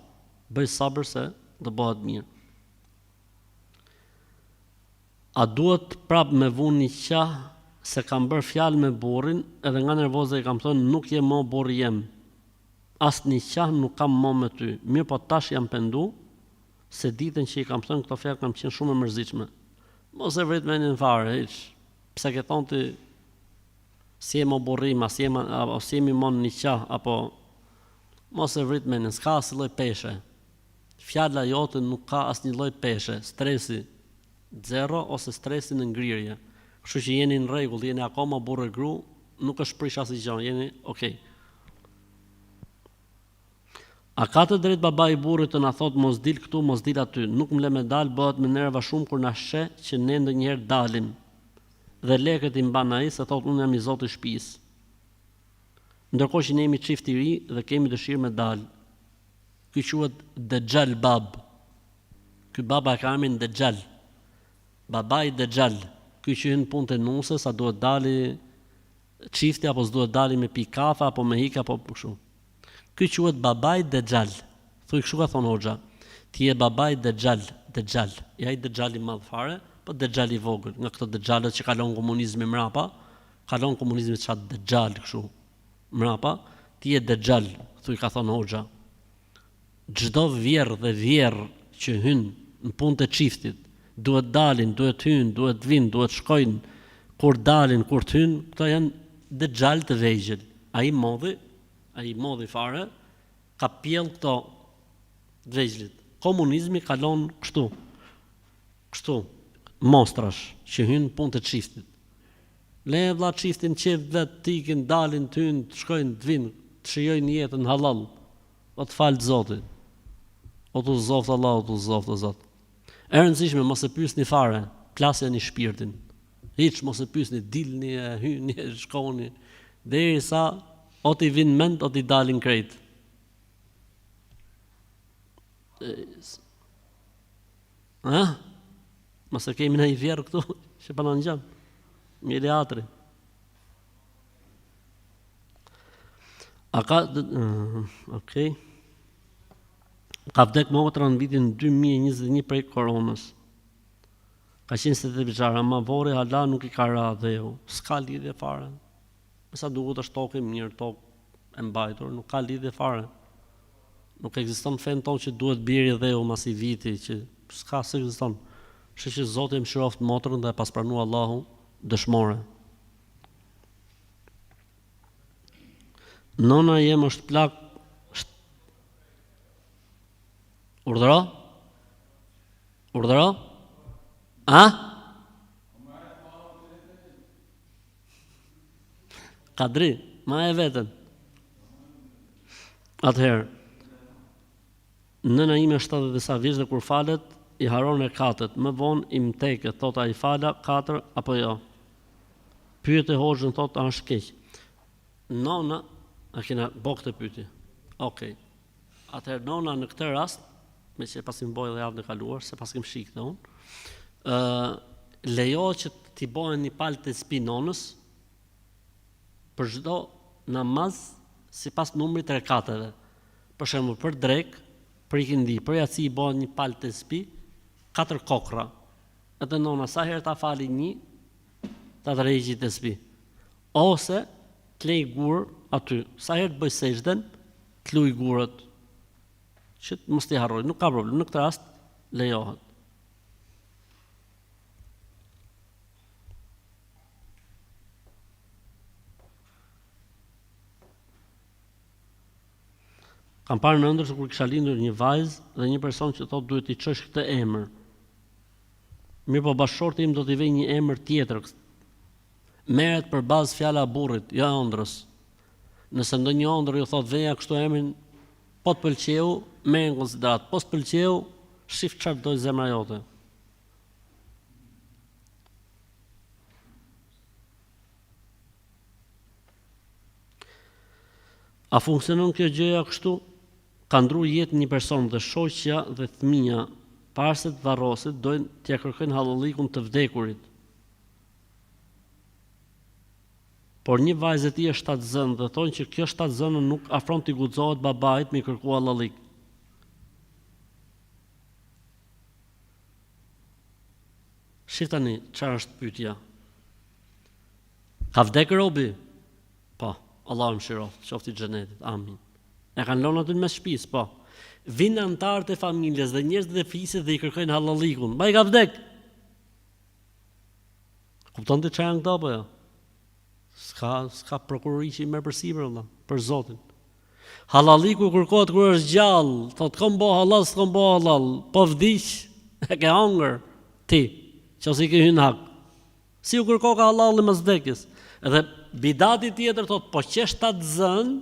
Bëj sabër se do bëhet mirë. A duhet prap me vun një qah se kam bërë fjalë me burrin, edhe nga nervoza i kam thënë nuk je më burri jem. Asë një qah nuk kam më me ty. Mirë po tash jam pendu, se ditën që i kam thënë këto fjalë kam qenë shumë e mërzitshme. Mos e vrit mendin fare, hiç. Pse ke thonë ti si e më burrim, si jemi më në një qah, apo mos e vrit mendin, s'ka asë lloj peshe. Fjala jote nuk ka asnjë lloj peshe, stresi zero ose stresi në ngrirje. Kështu që jeni në rregull, jeni akoma burrë gru, nuk është prish asnjë gjë, jeni okay. A ka të drejt baba i burrit të na thot mos dil këtu, mos dil aty, nuk më le me dal, bëhet me nerva shumë kur na sheh që ne ndonjëherë dalim. Dhe lekët i mban ai se thot unë jam i Zoti i shtëpisë. Ndërkohë që ne jemi çift i ri dhe kemi dëshirë me dal. Ky quhet Dejjal bab. Ky baba ka emrin Dejjal. Babai Dejjal. Ky që hyn punë të nusës, a duhet dali çifti apo s'duhet dali me pi kafe apo me hik apo kështu. Ky quhet babai Dejjal. Thuaj kështu ka thonë hoxha. Ti je babai Dejjal. Ja i Dejjal i madh fare, po Dejjal i vogël, nga këto Dejjalët që kalon komunizmi mrapa, kalon komunizmi çat Dejjal kështu. Mrapa, ti je Dejjal, thuaj ka thonë hoxha. Çdo vjerr dhe vjerr që hyn në punë të çiftit, duhet dalin, duhet hyn, duhet vinë, duhet shkojnë, kur dalin, kur të hyn, këto janë Dejjal të vegjël. Ai modhi fare, ka pjell këto dvejgjlit. Komunizmi kalon kështu, mostrash, që hynë punë të çiftit. Le vlla çiftin qef vet tikin, dalin, të hynë, të shkojnë, të vinë, të shijojnë jetën halal, o të falë Zotit. O të zoftë Allah, o të zoftë Zot. E rëndësishme, mos e pyesni fare, plasja një shpirtin. Hiç mos e pyesni, dilni, hyni, shkoni. derisa o t'i vinë mend o t'i dalin krejt. Mase kemi në i vjerë këtu që pa në në gjam miliatri. Okej. Ka vdek motra në vitin 2021 prej koronës. Ka qenë 70 vjeçare, ama vori hala nuk i ka ra dheu. S'ka lidhje fare. Sa duket është tokë e mirë, tokë e mbajtur, nuk ka lidhje fare. Nuk ekziston fen tonë që duhet biri dheu mas i viti, që s'ka se ekziston. Kështu që Zoti më shëroft motrën dhe pas pranua Allahu dëshmore. Nona jem është plak. Urdhëro? Urdhëro? Kadri, ma e vetën. Atëherë, nëna ime 70 disa vjeç dhe kur falet, i haron e katët, më vonë i mteket, thot a i fala 4 apo jo. Pyet e hoxhën, thot a është keq. Nona, a kena bo këtë pyetje. Okej. Atëherë nona në këtë rast, me që pas i më bojë dhe javë në kaluar, se pas kem shikë dhe unë, lejo që t'i bojnë një palë të spi nonës për çdo namaz si pas numrit të rekateve. Për shembull, për drek, për ikindi, për jaci i bojnë një palë të spi, 4 kokra. Edhe nona sa herë ta fali një, ta drejgji të spi. Ose t'lej gur aty, sa herë të bëj sejdën, t'luj gurët. Që mos t'i harroj, nuk ka problem, në këtë rast lejohet. Kam parë në ëndër se kur kisha lindur një vajzë dhe një person që thot duhet t'i çosh këtë emër. Mirë po bashkëshorti im do t'i vej një emër tjetër. Merret për bazë fjala burrit, jo ëndrës. Nëse ndonjë ëndër ju thot veja kështu emrin, po të pëlqeu, merr në konsiderat, po të pëlqeu, shif çfarë do zemra jote. A funksionon kjo gjëja kështu? Ka ndru jetë një person dhe shoqja dhe fëmia, para se të varrosit, dojnë t'ia kërkojnë hallallikun të vdekurit. Por një vajzë e tij është shtatzënë dhe thonë që kjo shtatzënë nuk afron t'i guxohet babait me kërku hallallik. Shif tani, çfarë është pyetja? Ka vdekur robi? Po, Allahu mëshiroft, qofti i xhenetit. Amin. E kanë lënë aty në mes shtëpisë, po. Vinë antarët e familjes dhe njerëzit e fisit dhe i kërkojnë hallallikun. Ma i ka vdek. Kupton ti çfarë janë këto apo jo? S'ka prokurori që i merr përsipër valla, për Zotin. Hallalliku kërkohet kur është gjallë, thotë kom bo halal, s'kom bo halal, po vdiq, e ke hangër ti, që ose i ke hyrë në hak. Si u kërko ka halalli mas vdekjes? Edhe bidati tjetër thotë, po qesh ta të zën,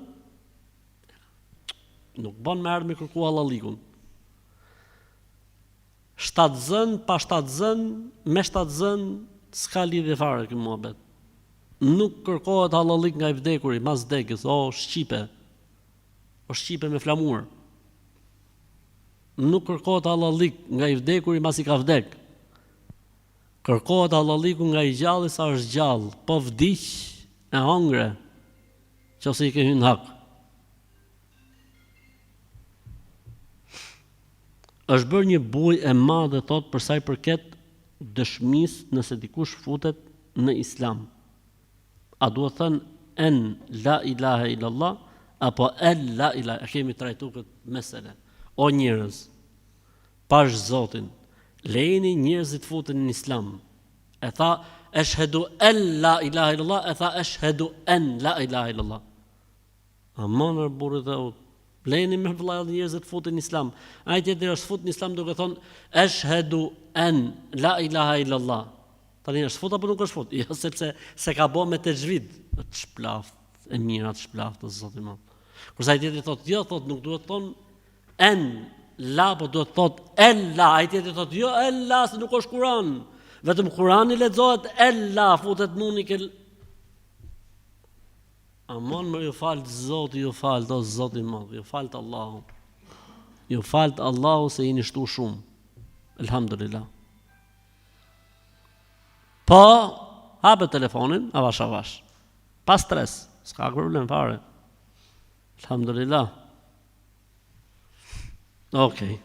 nuk bën me ardhmë kërku hallallikun. Shtatzën, pa shtatzën, me shtatzën, s'ka lidhje fare ky muhabet. Nuk kërkohet hallallik nga i vdekuri, mas vdekjes, o shqipe me flamur. Nuk kërkohet hallallik nga i vdekuri mas i ka vdek. Kërkohet hallalliku nga i gjalli sa është gjallë, po vdiq e hangre, që ose i ke hyrë në hak. Është bërë një bujë e madhe thot për sa i përket dëshmisë nëse dikush futet në Islam. A duhet thënë en la ilaha illallah apo el la ilaha, kemi trajtuar këtë mesele. O njerëz, pash Zotin, lejeni njerëzit futen në Islam. E tha eshhedu el la ilaha illallah, e tha eshhedu en la ilaha illallah. Amanër burrit e ut. Lejeni me vëllai njerëzit futen në Islam. Ai tjetër është fut në Islam duke thonë eshhedu en la ilaha illallah. Tani është fut apo nuk është fut? Jo, sepse se ka bë me tejvid, të shplaft, e mira të shplaft të Zotit më. Kurse ai tjetri thotë, jo, thotë nuk duhet thon en la, po duhet thotë el la. Ai tjetri thotë, jo, el la, se nuk është Kur'an. Vetëm Kur'ani lexohet el la, futet nuni ke. Amon më ju falë Zoti, ju falë, o Zoti madh, ju falë Allahu. Ju falë Allahu se jeni shtu shumë. Elhamdulillah. Po, hape telefonin, avash. Pa stres, s'ka problem fare. Elhamdulillah. Okej.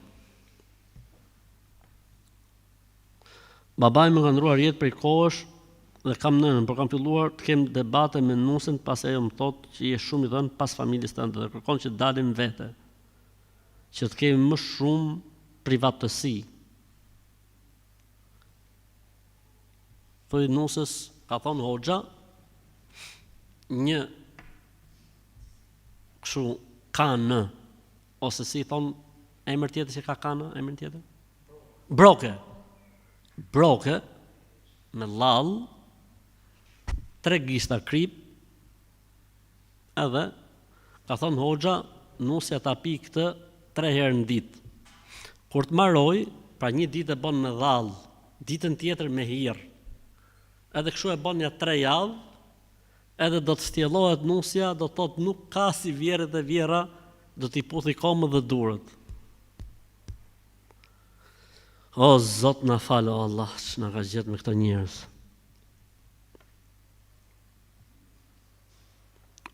Babaj më ka ndruar jetë prej kohësh dhe kam nënën, por kam filluar të kem debate me nusën pas ajo më thotë që je shumë i dhënë pas familjes tënde dhe kërkon që të dalim vete, që të kemi më shumë privatësi. Thoj nusës, ka thonë hoxha, një kështu kanë, ose si thonë emër tjetër që ka kanë, emër tjetër? Broke, me lall, 3 gishta krip, edhe, ka thonë hoxha, nusja ta pi këtë 3 herë në ditë. Kur të maroj, pra një ditë e bon me dhall, ditën tjetër me hir. Edhe kështu e bon ja 3 javë, edhe do të stjellohet nusja, do të thotë nuk ka si vjerët e vjera, do t'i puthi komën dhe durët. O, Zot na falë, o Allah, që na ka gjetë me këta njerëz.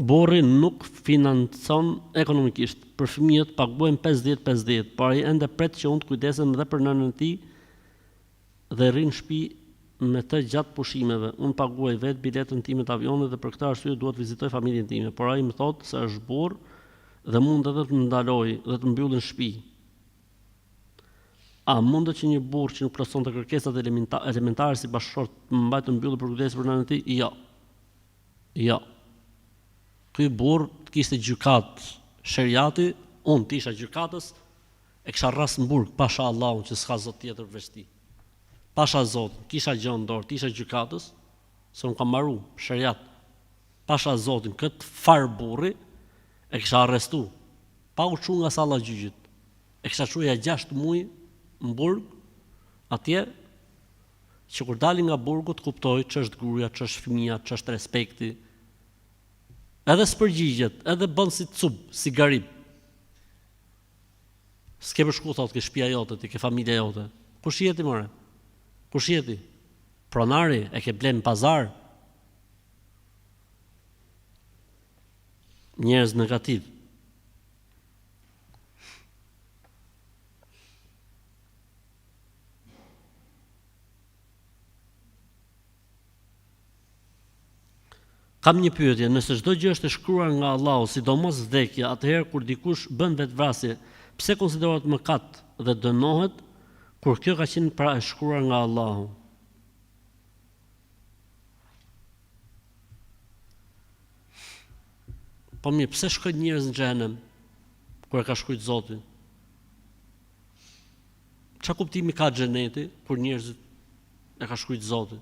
Burri nuk financon ekonomikisht. Për fëmijët paguajnë 50-50, por ai ende pret që unë të kujdesem dhe për nënën e tij dhe rrin në shtëpi me të gjatë pushimeve. Unë paguaj vetë biletën time të avionit dhe për këtë arsye duhet të vizitoj familjen time, por ai më thotë se është burr dhe mund edhe të më ndaloj dhe të mbyllë në shtëpi. A mundet që një burr që nuk plotëson të kërkesat elementare si bashkëshort të mbajë të mbyllur për kujdes për nënën e tij? Jo. Ky burr të kishte gjykat sheriati, unë të isha gjykatës, e kisha rras në burg, pasha Allahun që s'ka zot tjetër veç ti. Pasha Zot, kisha gjën dorë, të isha gjykatës, se unë kam marru sheriat. Pasha Zotin, këtë far burri e kisha arrestu, pa u çu nga salla gjyqit. E kisha çuja 6 muaj në burg, atje, që kur dalin nga burgu të kuptoj që është gruaja, që është fëmia, që është respekti. Edhe s'përgjigjet, edhe bën si cub, si garib. S'ke përshku, thot, ke shtëpia jote, ti ke familja jote. Kush jeti, more? Kush jeti? Pronari, e ke blen në pazar? Njerëz negativ. Kam një pyetje, nëse çdo gjë është e shkruar nga Allahu, sidomos vdekja, atëherë kur dikush bën vetvrasje, pse konsiderohet mëkat dhe dënohet kur kjo ka qenë pra e shkruar nga Allahu? Po mirë, pse shkojnë njerëz në xhenem kur e ka shkruajtur Zoti? Çfarë kuptimi ka xheneti kur njerëzit e ka shkruajtur Zoti?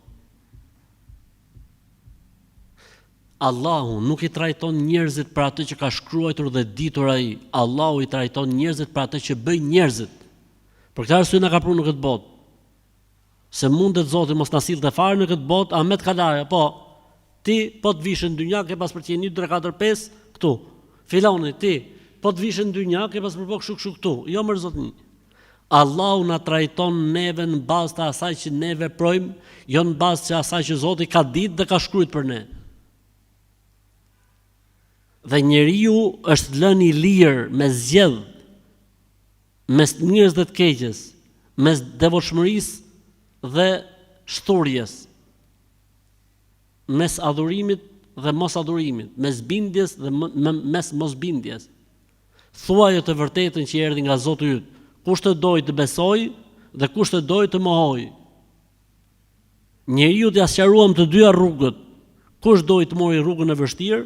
Allahu nuk i trajton njerëzit për atë që ka shkruar dhe ditur ai. Allahu i trajton njerëzit për atë që bëjnë njerëzit. Për këtë arsye na ka prunë në këtë botë. Se mundet Zoti mos na sillte fare në këtë botë, Ahmet Kalaja, po. Ti po të vish në dynja ke pas për të 1 2 3 4 5 këtu. Filoni ti po të vish në dynja ke pas për po kështu këtu. Jo më Zotni. Allahu na trajton neve në bazë të asaj që ne veprojmë, jo në bazë të asaj që Zoti ka ditë dhe ka shkruar për ne. Dhe njeriu është lënë i lirë me zgjedh mes mirës dhe të keqes, mes devotshmërisë dhe shturjes, mes adhurimit dhe mos adhurimit, mes bindjes dhe mes mos bindjes. Thuajo të vërtetën që erdhi nga Zoti yt. Kush të doj të besoj dhe kush të doj të mohoj. Njeriu t'i sqaruam të dyja rrugët. Kush doj të mori rrugën e vështirë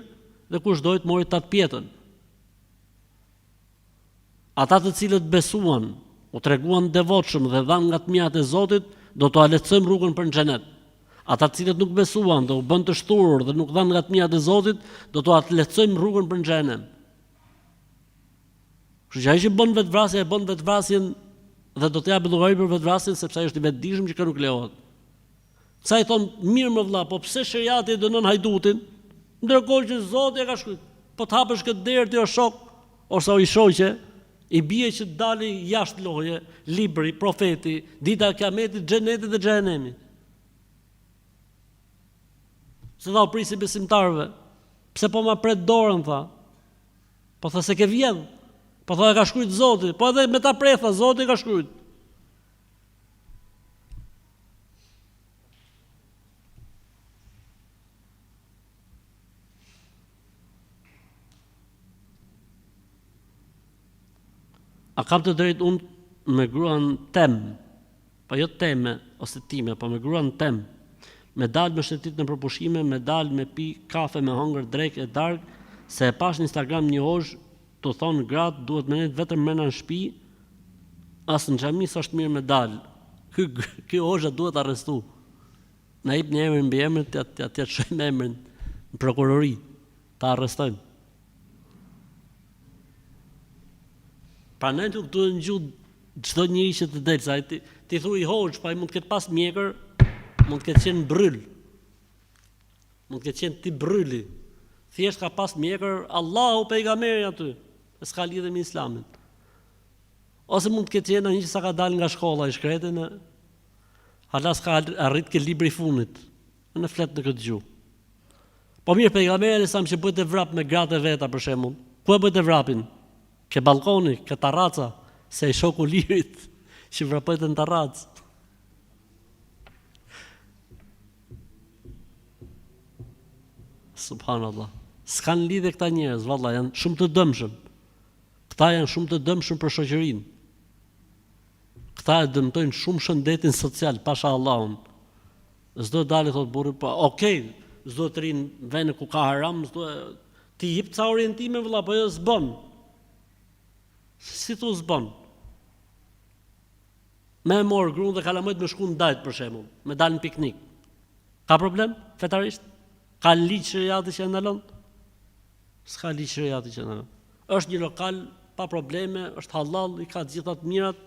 dhe kush dojtë mori të pjetën. Ata të cilët besuan, u treguan devotshëm dhe dhanë nga të mijat e Zotit, do t'u lehtësojmë rrugën për në xhenet. Ata të cilët nuk besuan dhe u bën të shturur dhe nuk dhanë nga të mijat e Zotit, do t'u lehtësojmë rrugën për në xhenem. Kështu që ai që bën vetvrasje, e bën vetvrasjen dhe do të japë llogari për vetvrasjen sepse ai është i vetëdijshëm që kjo nuk lejohet. Sa i thon, mirë më vëlla, po pse sheriati dënon hajdutin? Ndërkohë që Zoti e ka shkruar, po të hapësh këtë derë ti o shok, ose o i shoqe, i bie që të dali jashtë loje, libri, profeti, dita e Kiametit, xhenetit dhe xhenemit. Se tha o prisi besimtarëve, pse po ma pret dorën, tha. Po tha se ke vjedh. Po tha e ka shkruajt Zoti, po edhe me ta pretha Zoti ka shkruajt. A kam të drejtë unë me gruan tem, po jo teme ose time, po me gruan tem, me dalë me shëtit në përpushime, me dalë me pi kafe me hongër drek e dark, se e pash në Instagram një hozh të thonë gratë duhet me net vetëm mrena në shtëpi, as në xhami s'është mirë me dalë. Ky hozha duhet arrestu. Na jep një emrin mbi emrin, t'ja çojmë emrin në prokurori, ta arrestojmë. Pra ne nuk duhet ngjuh çdo njeri që të del, sa ti thuaj hoxh, pa i mund të ketë pas mjekër, mund të ketë qenë bryl. Mund të ketë qenë ti bryli. Thjesht ka pas mjekër Allahu pejgamberi aty. S'ka lidhje me Islamin. Ose mund të ketë qenë një që sa ka dalë nga shkolla i shkretën, hala s'ka arrit ke libri i fundit. Në flet në këtë gjuhë. Po mirë pejgamberi sa më që bëhet e vrap me gratë e veta për shembull. Ku e bëhet e vrapin? Ke balkoni, ke tarraca, se i shoku lirit që vrapojtë në tarracë. Subhanallah. S'kan lidhje këta njerëz, valla, janë shumë të dëmshëm. Këta janë shumë të dëmshëm për shoqërinë. Këta e dëmtojnë shumë shëndetin social, pasha Allahun. S'do dalë thot burri, po, okay, s'do të rinë vende ku ka haram, s'do ti jep ca orientime valla, po jo s'bën. Si tu s'bën? Me morë grunë dhe kalamojt me shku në dajt për shembull, me dalë në piknik. Ka problem? Fetarisht? Ka ligj shariati që e ndalon? S'ka ligj shariati që e ndalon. Është një lokal pa probleme, është halal, i ka të gjitha të mirat.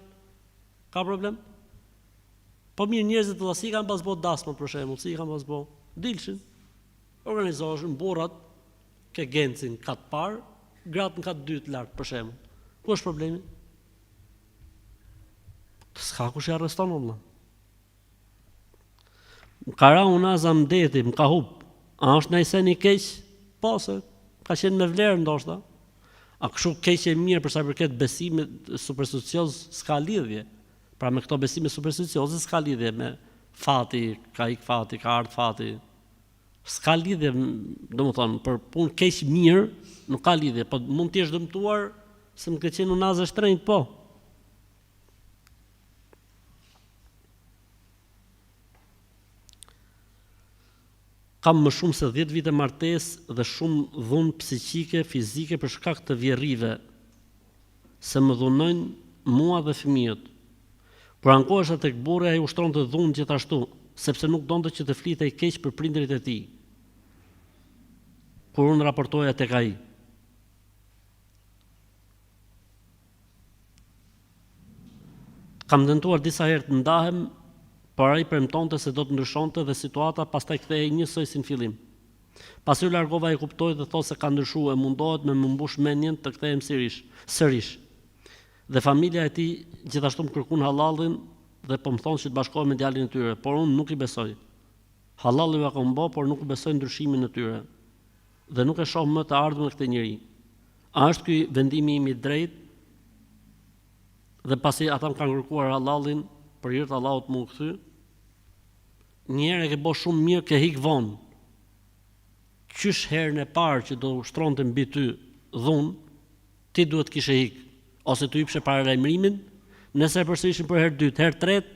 Ka problem? Po mirë njerëzit të si kanë pas bo dasma për shembull, si kanë pas bo dilshin. Organizoheshin burrat ke gencin kat parë, gratë në kat dytë lart për shembull. Ku është problemi? S'ka kush e arreston valla. Ka ra unë azam deti, më ka hub. A është në sen i keq? Po, se ka qenë me vlerë ndoshta. A kështu keq e mirë për sa i përket besimit supersticioz s'ka lidhje. Pra me këto besime supersticioze s'ka lidhje me fati, ka ik fati, ka ardh fati. S'ka lidhje, domethënë, për punë keq mirë nuk ka lidhje, po mund të jesh dëmtuar se më ke qenë unazë shtrenjtë, po. Kam më shumë se 10 vite martesë dhe shumë dhunë psiqike, fizike për shkak të vjerrive, se më dhunojnë mua dhe fëmijët. Kur ankohesha tek burri, ai ushtronte dhunë gjithashtu, sepse nuk donte që të flitej keq për prindërit e tij. Kur unë raportoja tek ai. Kam tentuar disa herë të ndahem, por ai premtonte se do të ndryshonte dhe situata pastaj kthehej njësoj si në fillim. Pasi u largova e kuptoi dhe thotë se ka ndryshuar, mundohet me më mbush mendjen të kthehem sërish. Dhe familja e tij gjithashtu më kërkuan halallin dhe po më thonë që të bashkohem me djalin e tyre, por unë nuk i besoj. Hallalli u kam bë, por nuk i besoj ndryshimin e tyre. Dhe nuk e shoh më të ardhmen e këtij njeriu. A është ky vendimi im i drejtë? Dhe pasi ata më kanë kërkuar halallin, për hir të Allahut më u kthy. Një herë e ke bërë shumë mirë, ke hik vonë. Qysh herën e parë që do ushtronte mbi ty dhunë, ti duhet kishe hik, ose të jepshe paralajmërimin, nëse e përsërishin për herë dytë, herë tretë,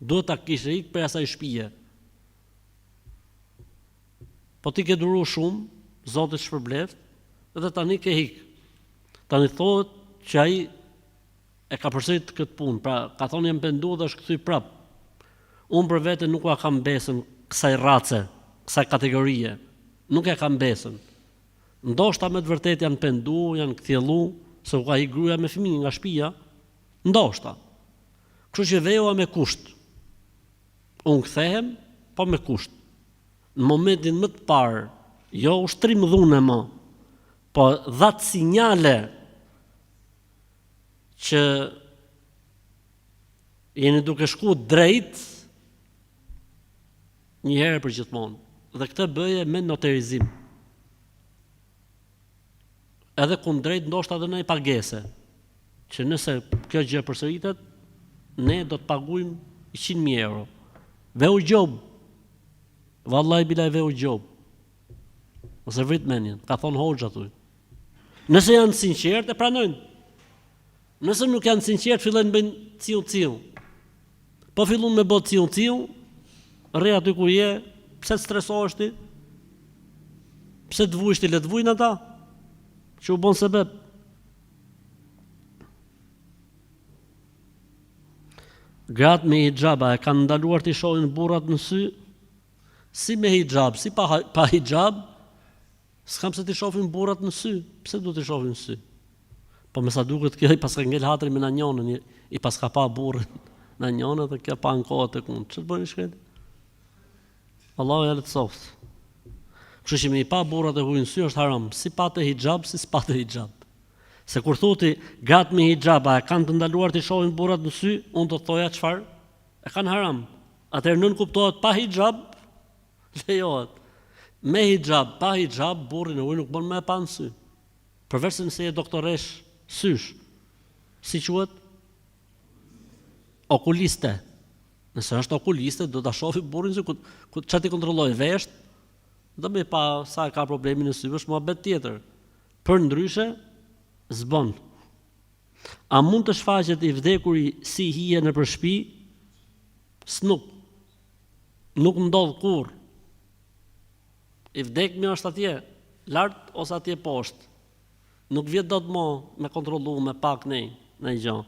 duhet ta kishe hik për asaj shtëpie. Po ti ke duru shumë, Zoti shpërbleft, dhe tani ke hik. Tani thotë që ai e ka përsërit këtë punë, pra ka thonë jam penduar dhe është kthy prap. Unë për vete nuk ua kam besën kësaj race, kësaj kategorie. Nuk e kam besën. Ndoshta me të vërtet janë pendu, janë kthjellu, se u ka i gruaja me fëmijë nga shtëpia. Ndoshta. Kështu që vejoa me kusht. Unë kthehem, po me kusht. Në momentin më të parë Jo ushtrim dhune më, po dhat sinjale që jeni duke shku drejt një herë për gjithmonë. Dhe këtë bëje me noterizim. Edhe kundrejt ndoshta edhe në pagese, që nëse kjo gjë përsëritet, ne do të pagujmë 100.000 euro. Veu gjob. Vallahi bilaj veu gjob. Ose vrit menjen, ka thonë hoxha thuj. Nëse janë sinqert e pranojnë. Nëse nuk janë sinqert, fillojnë bëjnë ciu. Po fillon me bë ciu, rre aty ku je, pse stresohesh ti? Pse të vujsh ti, le të vujnë ata? Që u bon sebeb. Gratë me hijaba e kanë ndaluar të shohin burrat në sy, si me hijab, si pa hijab, s'kam se të shohin burrat në sy. Pse du të shohin në sy? Po me sa duket kjo i paska ngel hatri me nanjonën, i paska pa burrin nanjonën dhe kjo pa në kohë të kundë. Që të bëjnë shkret? Allahu ja le të softë. Kështu që me i pa burrat e hujnë sy është haram, si pa të hijab, si s'pa të hijab. Se kur thuti gratë me hijaba e kanë të ndaluar të shohin burrat në sy, unë do të thoja çfarë? E kanë haram. Atëherë nën kuptohet pa hijab, lejohet. Me hijab, pa hijab, burrin e huaj nuk bën më pa në sy. Përveç se nëse je doktoresh sysh. Si quhet? Okuliste. Nëse është okuliste, do ta shohë burrin se ku çati kontrolloj vesht, do me pa sa ka problemin në sy, është muhabet tjetër. Për ndryshe, zbon. A mund të shfaqet i vdekuri si hije në për shtëpi? S'nuk. Nuk ndodh kur. I vdekmi është atje, lart ose atje poshtë. Nuk vjet dot më me kontrollu me pak nej gjë.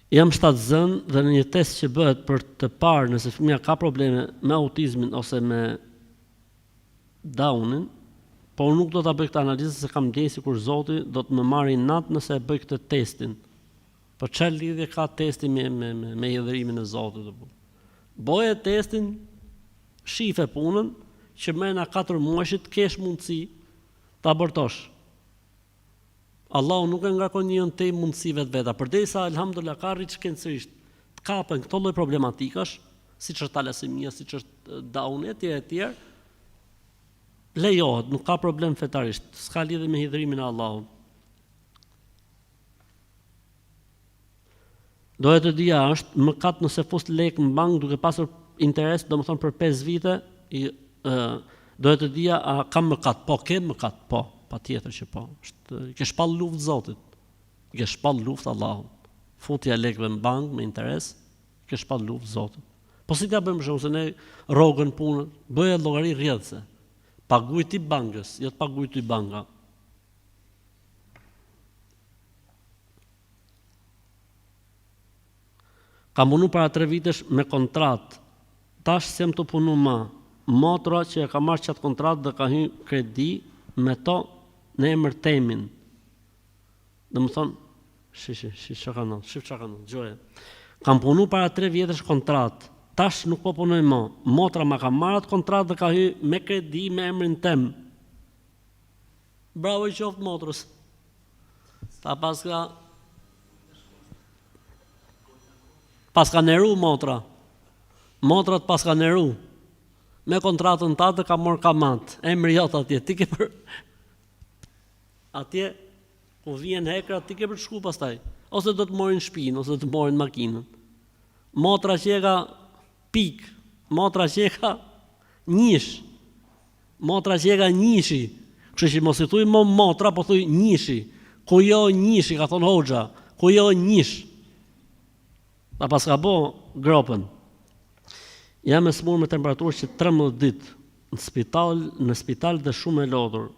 Jam shtatzën dhe në një test që bëhet për të parë nëse fëmia ka probleme me autizmin ose me Downin, por nuk do ta bëj këtë analizë se kam ndjesë kur Zoti do të më marrë natë nëse e bëj këtë testin. Po çfarë lidhje ka testi me hidhërimin e Zotit? Boje testin, shife punën, që mrena 4 muajshit kesh mundësi ta abortosh. Allahu nuk e ngarkon njën te mundësive të veta, përderisa elhamdulillah ka rrit shkencërisht të kapen këto lloj problematikash, siç është talasemia, siç është Downi etj, lejohet, nuk ka problem fetarisht, s'ka lidhje me hidhrimin e Allahut. Dohet të dija është mëkat nëse fus lek në bank duke pasur interes, domethënë për 5 vite, dohet të dija a kam mëkat, po ke mëkat, po. Pa tjetër që po. Ke shpall luftë Zotit. Ke shpall luftë Allahut. Futja lekëve në bank me interes, ke shpall luftë Zotit. Po si t'ja bëjmë shumë se ne rrogën punën, bëja llogari rrjedhse. Paguaj ti bankës, jo të paguaj ti banka. Kam punu para 3 vitesh me kontratë. Tash sem të punu ma. Motra që e ka marrë qatë kontratë dhe ka hyrë kredi me to në emër temin. Dhe më thonë, gjoje. Kam punu para 3 vjetësh kontratë, tash nuk po punoj më. Motra ma ka marrë atë kontratë dhe ka hy me kredi me emrin tem. Bravo i qoftë motrës. Ta paska neru motra. Motrat paska neru. Me kontratën ta dhe ka morë kamat. Emri jot atje, ti ke për... Atje, ku vjen hekra, ti ke për të shku pastaj. Ose do të morin shpinë, ose do të morin makinën. Motra që e ka pik, motra që e ka njish, motra që e ka njishi. Kështë që mos i thuj më motra, po thuj njishi. Ku jo njishi, ka thonë hoxha, ku jo njish. Ta pas ka bo gropën. Jam e smur me temperaturë që 13 ditë në spital dhe shumë e lodhur.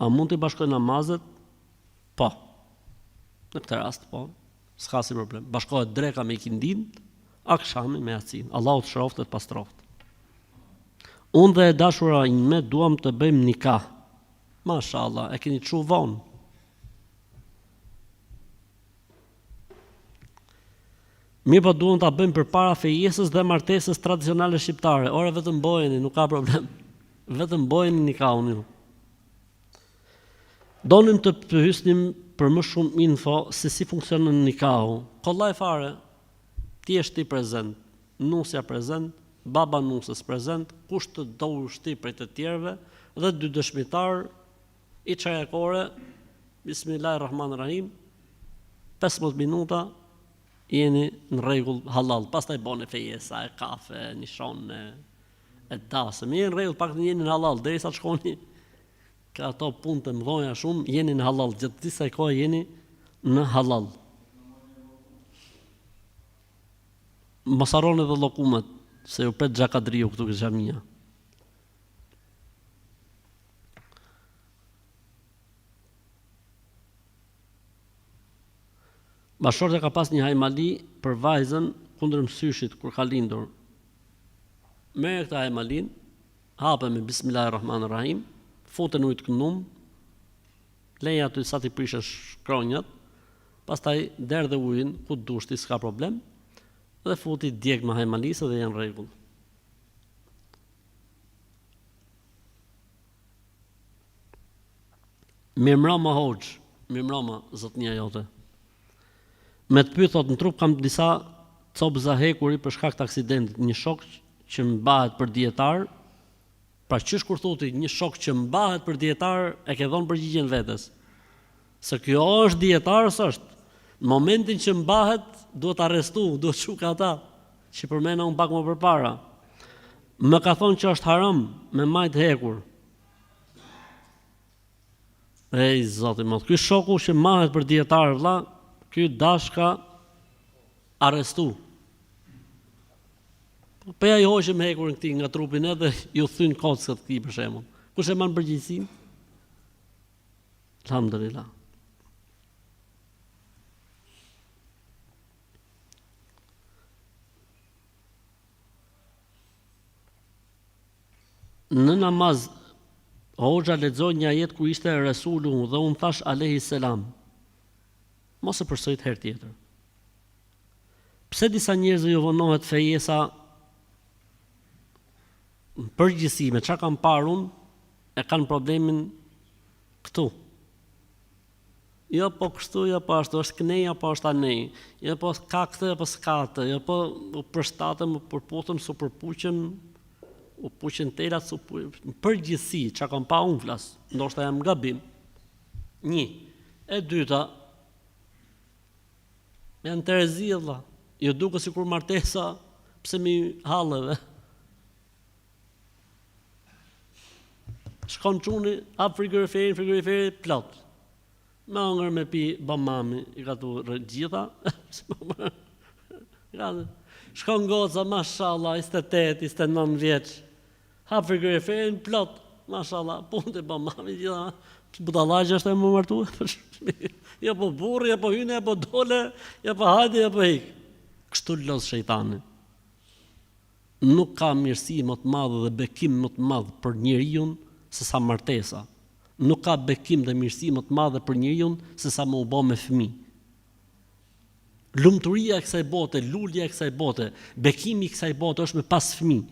A mund të bashkoj namazet? Po. Në këtë rast, po. S'ka si problem. Bashkohet dreka me ikindin, akshami me yacin. Allahu të shëroftë e të pastroftë. Unë dhe e dashura ime duam të bëjmë nikah. Mashallah, e keni çu vonë. Mirë po duam ta bëjmë përpara fejesës dhe martesës tradicionale shqiptare. Ora vetëm bojeni, nuk ka problem. vetëm bojnë nikahun ju. Donim të pyesnim për më shumë info se si funksionon nikahu. Kollaj fare, ti je ti prezent, nusja prezent, baba nusës prezent, kush të do ushti prej të tjerëve dhe 2 dëshmitar i çajakore, Bismillahirrahmanirrahim, 15 minuta jeni në rregull halal, pastaj bën fejesa, e kafe, nishon e dasëm, jeni në rregull, pak të jeni në halal derisa të shkoni ka ato punë të mëdha shumë, jeni në halal, gjatë disa kohë jeni në halal. Mos harroni edhe llokumet, se ju pret xhakadriu këtu ke xhamia. Bashortja ka pas një hajmali për vajzën kundër mësyshit kur ka lindur. Merr këtë hajmalin, hape me Bismillahirrahmanirrahim, futën ujë të këndum, leja aty sa t'i prishësh shkronjat, pastaj derdhe ujin ku dushti, s'ka problem, dhe futi djeg me hajmalisë dhe janë rregull. Mirëmbrëma hoxh, mirëmbrëma zotnia jote. Me të pyet thot në trup kam disa copëza hekuri për shkak të aksidentit, një shok që mbahet për dietar. Pra qysh kur thoti një shok që mbahet për dietar, e ke dhënë përgjigjen vetes. Se kjo është dietar s'është. Në momentin që mbahet, duhet arrestu, duhet çuka ata që përmenda unë pak më përpara. Më ka thonë që është haram me majt hekur. Ej zoti mot, ky shoku që mbahet për dietar vëlla, ky dashka arrestu. Po ja i hoqëm hekurin këtij nga trupin edhe ju thyn kockat këtij për shembull. Kush e marr përgjegjësinë? Alhamdulillah. Në namaz hoxha lexoi një ajet ku ishte Resulu dhe unë thash alayhi selam. Mos e përsërit herë tjetër. Pse disa njerëz ju vonohet fejesa përgjithësi me çka kam parë unë, e kanë problemin këtu. Jo po kështu, jo po ashtu, është kënej apo është anej. Jo po ka këtë apo s'ka atë, jo po u përshtatëm, u përputëm, su përpuqëm, u puqën telat, su përgjithësi, çka kam pa unë flas, ndoshta jam gabim. 1. E dyta, janë terezi vëlla. Jo duket sikur martesa, pse mi halleve. Shkon çuni, hap frigoriferi plot. Me hëngër me pi bamami, i ka tu gjitha. Shkon goca, mashallah, 28, 29 vjeç. Hap frigoriferin plot, mashallah, punë të bamami gjitha. Budallaqja është e më martu. Ja po burri, ja po hyne, ja po dole, ja po hajde, ja po hik. Kështu los shejtani. Nuk ka mirësi më të madhe dhe bekim më të madh për njeriu se sa martesa. Nuk ka bekim dhe mirësi më të madhe për njeriu se sa më u bë me fëmijë. Lumturia e kësaj bote, lulja e kësaj bote, bekimi i kësaj bote është me pas fëmijë.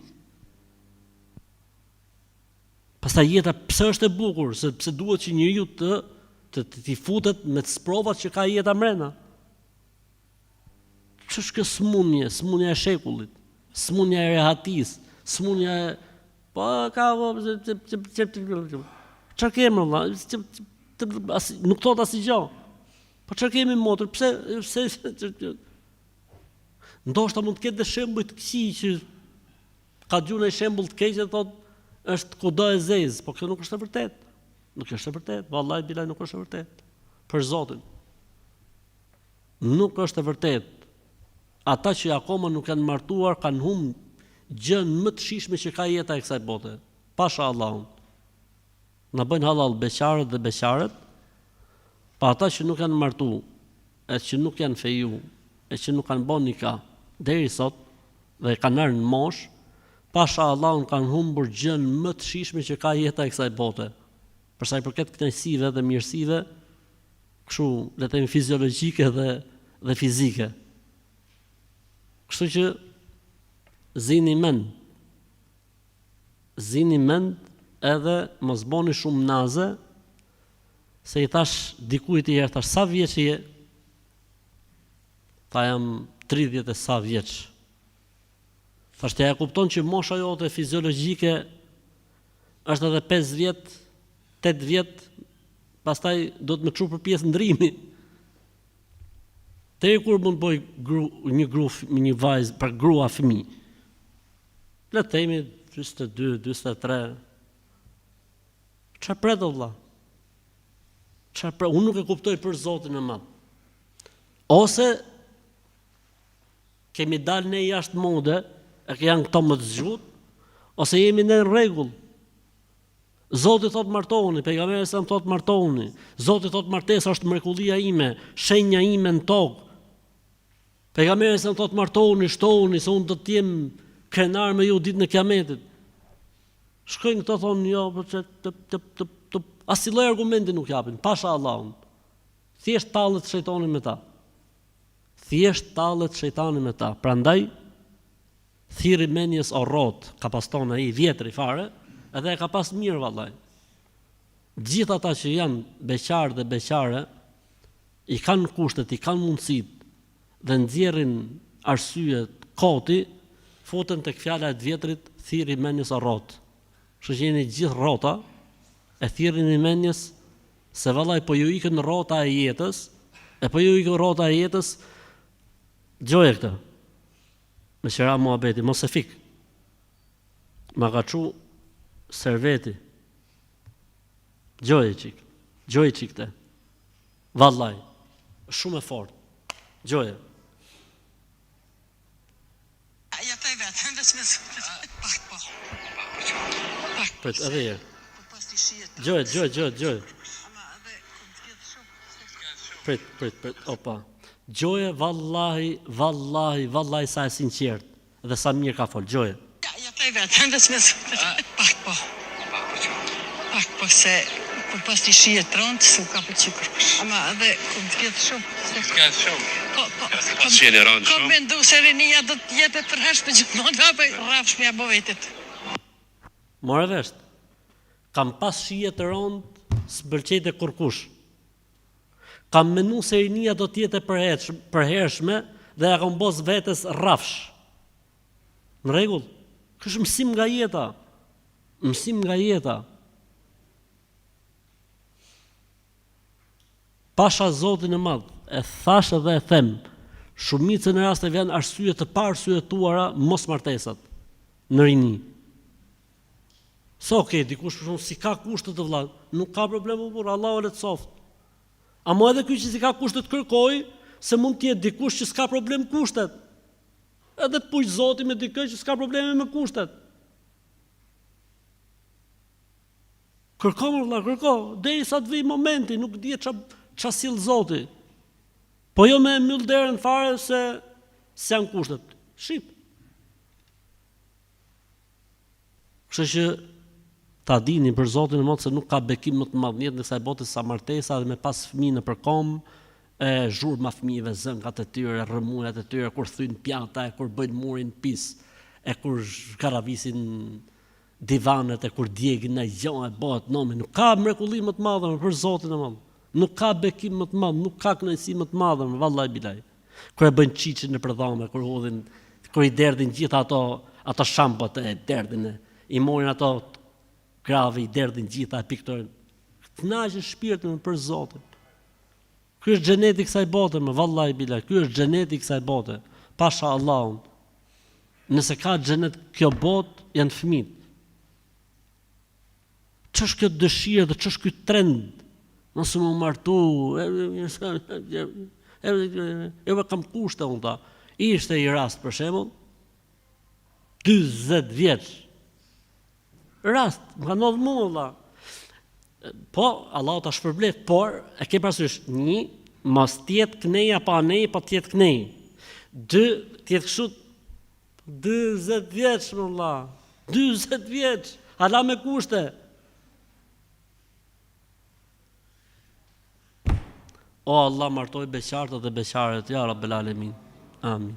Pastaj jeta pse është e bukur, sepse duhet që njeriu të futet me të sprovat që ka jeta mrena. Ç'është kjo smunje, smunja e shekullit, smunja e rehatis, smunja e po ka çfarë kemi vëlla? Nuk thot asgjë. Po çfarë kemi motër? Pse ndoshta mund të ketë shembuj të këqij që ka gjuna shembull të keq që thot është kudo e zez, po kjo nuk është e vërtet. Nuk është e vërtet, vallahi bilaj nuk është e vërtet. Për Zotin. Nuk është e vërtet. Ata që akoma nuk janë martuar kanë humbur gjën më të shishme që ka jeta e kësaj bote. Pasha Allahun. Na bëjnë halal beqarët dhe beqarët, pa ata që nuk janë martu, e që nuk janë feju, e që nuk kanë bën nikah deri sot dhe kanë ardhur në mosh, pasha Allahun kanë humbur gjën më të shishme që ka jeta e kësaj bote. Për sa i përket kënaqësive dhe mirësive, kështu le të themi fiziologjike dhe fizike. Kështu që zini mend edhe mos boni shumë naze, se i thash dikujt i herë, thash sa vjeç je? Tha jam 30 e sa vjeç. Thash te ja kupton që mosha jote fiziologjike është edhe 5 vjet, 8 vjet, pastaj do të më çu për pjesë ndrimi. Te kur mund bëj një vajzë për grua fëmijë. Le të themi 42, 43. Çfarë pret valla? Unë nuk e kuptoj për Zotin e madh. Ose kemi dalë ne jashtë mode, e që janë këto më të zgjut, ose jemi në rregull. Zoti thot martohuni, pejgamberi sa thot martohuni. Zoti thot martesa është mrekullia ime, shenja ime në tokë. Pejgamberi sa thot martohuni, shtohuni, se unë do të jem krenar me ju ditën e Kiametit. Shkojnë këto thonë jo, asnjë argumenti nuk japin, pasha Allahun. Thjesht tallet shejtani me ta. Thjesht tallet shejtani me ta. Prandaj thirri menjes o rrot, ka pas tonë ai vjetri fare, edhe e ka pas mirë vallaj. Gjithë ata që janë beqar dhe beqare, i kanë kushtet, i kanë mundësit dhe nxjerrin arsye koti, futen tek fjala e vjetrit, thirri menjes o rrot. Kështu që jeni gjithë rrota, e thirrin i menjes se vallaj po ju ikën rrota e jetës, e po ju ikën rrota e jetës, gjoje këtë. Me qëra muhabeti, mos e fik. Ma ka çu serveti. Gjoje qik te. Vallaj, shumë e fort. Gjoje. Ja taj vetë, pak. Pret, edhe je. Gjoje. Prit, opa. Gjoje, vallahi sa e sinqert. Dhe sa mirë ka fol, gjoje. Ja taj vetë, pak, se kur pas t'i shijet rëndë, s'u ka për që kërkush. Ama edhe kur të vjetë shumë. S'ka shumë. Pas qeni rëndë shumë. Kom mendu se rinia do të jetë për hershme gjithmonë, apo rrafsh me abo vetit. More vesht. Kam pas shije të rëndë, s'bëlqejt e kurkush. Kam menu se rinia do të jetë përhershme dhe ja kam bos vetes rrafsh. Në rregull, kështë mësim nga jeta. Pasha Zotin e madh, e thash edhe e them, shumicën e rasteve janë arsye të parsyetuara mos martesat në rini. Dikush për shumë si ka kushtet të vëllai, nuk ka problem por Allahu le të soft. Amo edhe ky që si ka kushtet kërkoj, se mund të jetë dikush që s'ka problem kushtet. Edhe të puq Zoti me dikë që s'ka probleme me kushtet. Kërko, derisa të vijë momenti, nuk dihet ç'a sill Zoti. Po jo me mbyll derën fare se janë kushtet. Shqip. Kështu që ta dini për Zotin e madh se nuk ka bekim më të madh në jetën e kësaj bote sa martesa dhe me pas fëmijë në përkom, zhurma fëmijëve, zënkat e tyre, rrëmujat e tyre kur thyn pjata, kur bëjnë murin pis, e kur karavisin divanet, e kur djegin në gjo e bëhet nomi. Nuk ka mrekulli më të madhe për Zotin e madh. Nuk ka bekim më të madh, nuk ka kënaqësi më të madhe, vallahi bilaj. Kur e bëjnë çiçin në përdhame, kur i derdhin gjithë ato shampot e derdhin, i morin ato krave, i derdhin gjitha e piktorin. Kënaqen shpirtin për Zotin. Ky është xheneti i kësaj bote, vallahi bilaj, ky është xheneti i kësaj bote. Pasha Allahun. Nëse ka xhenet kjo botë, janë fëmijët. Ç'është kjo dëshirë dhe ç'është ky trend? Nëse më martu, e kam kushte unë ta. Ishte i rast për shembull 40 vjeç. Rast, më ka ndodhur mua valla. Po, Allah ta shpërblet, por e ke parasysh, 1, mos tjetë knej apo anej, po tjetë knej. 2, tjetë kështu 40 vjeç valla. 40 vjeç, hala me kushte. O Allah, martoj beqartë dhe beqaret, ja Rabbel Alemin. Amin.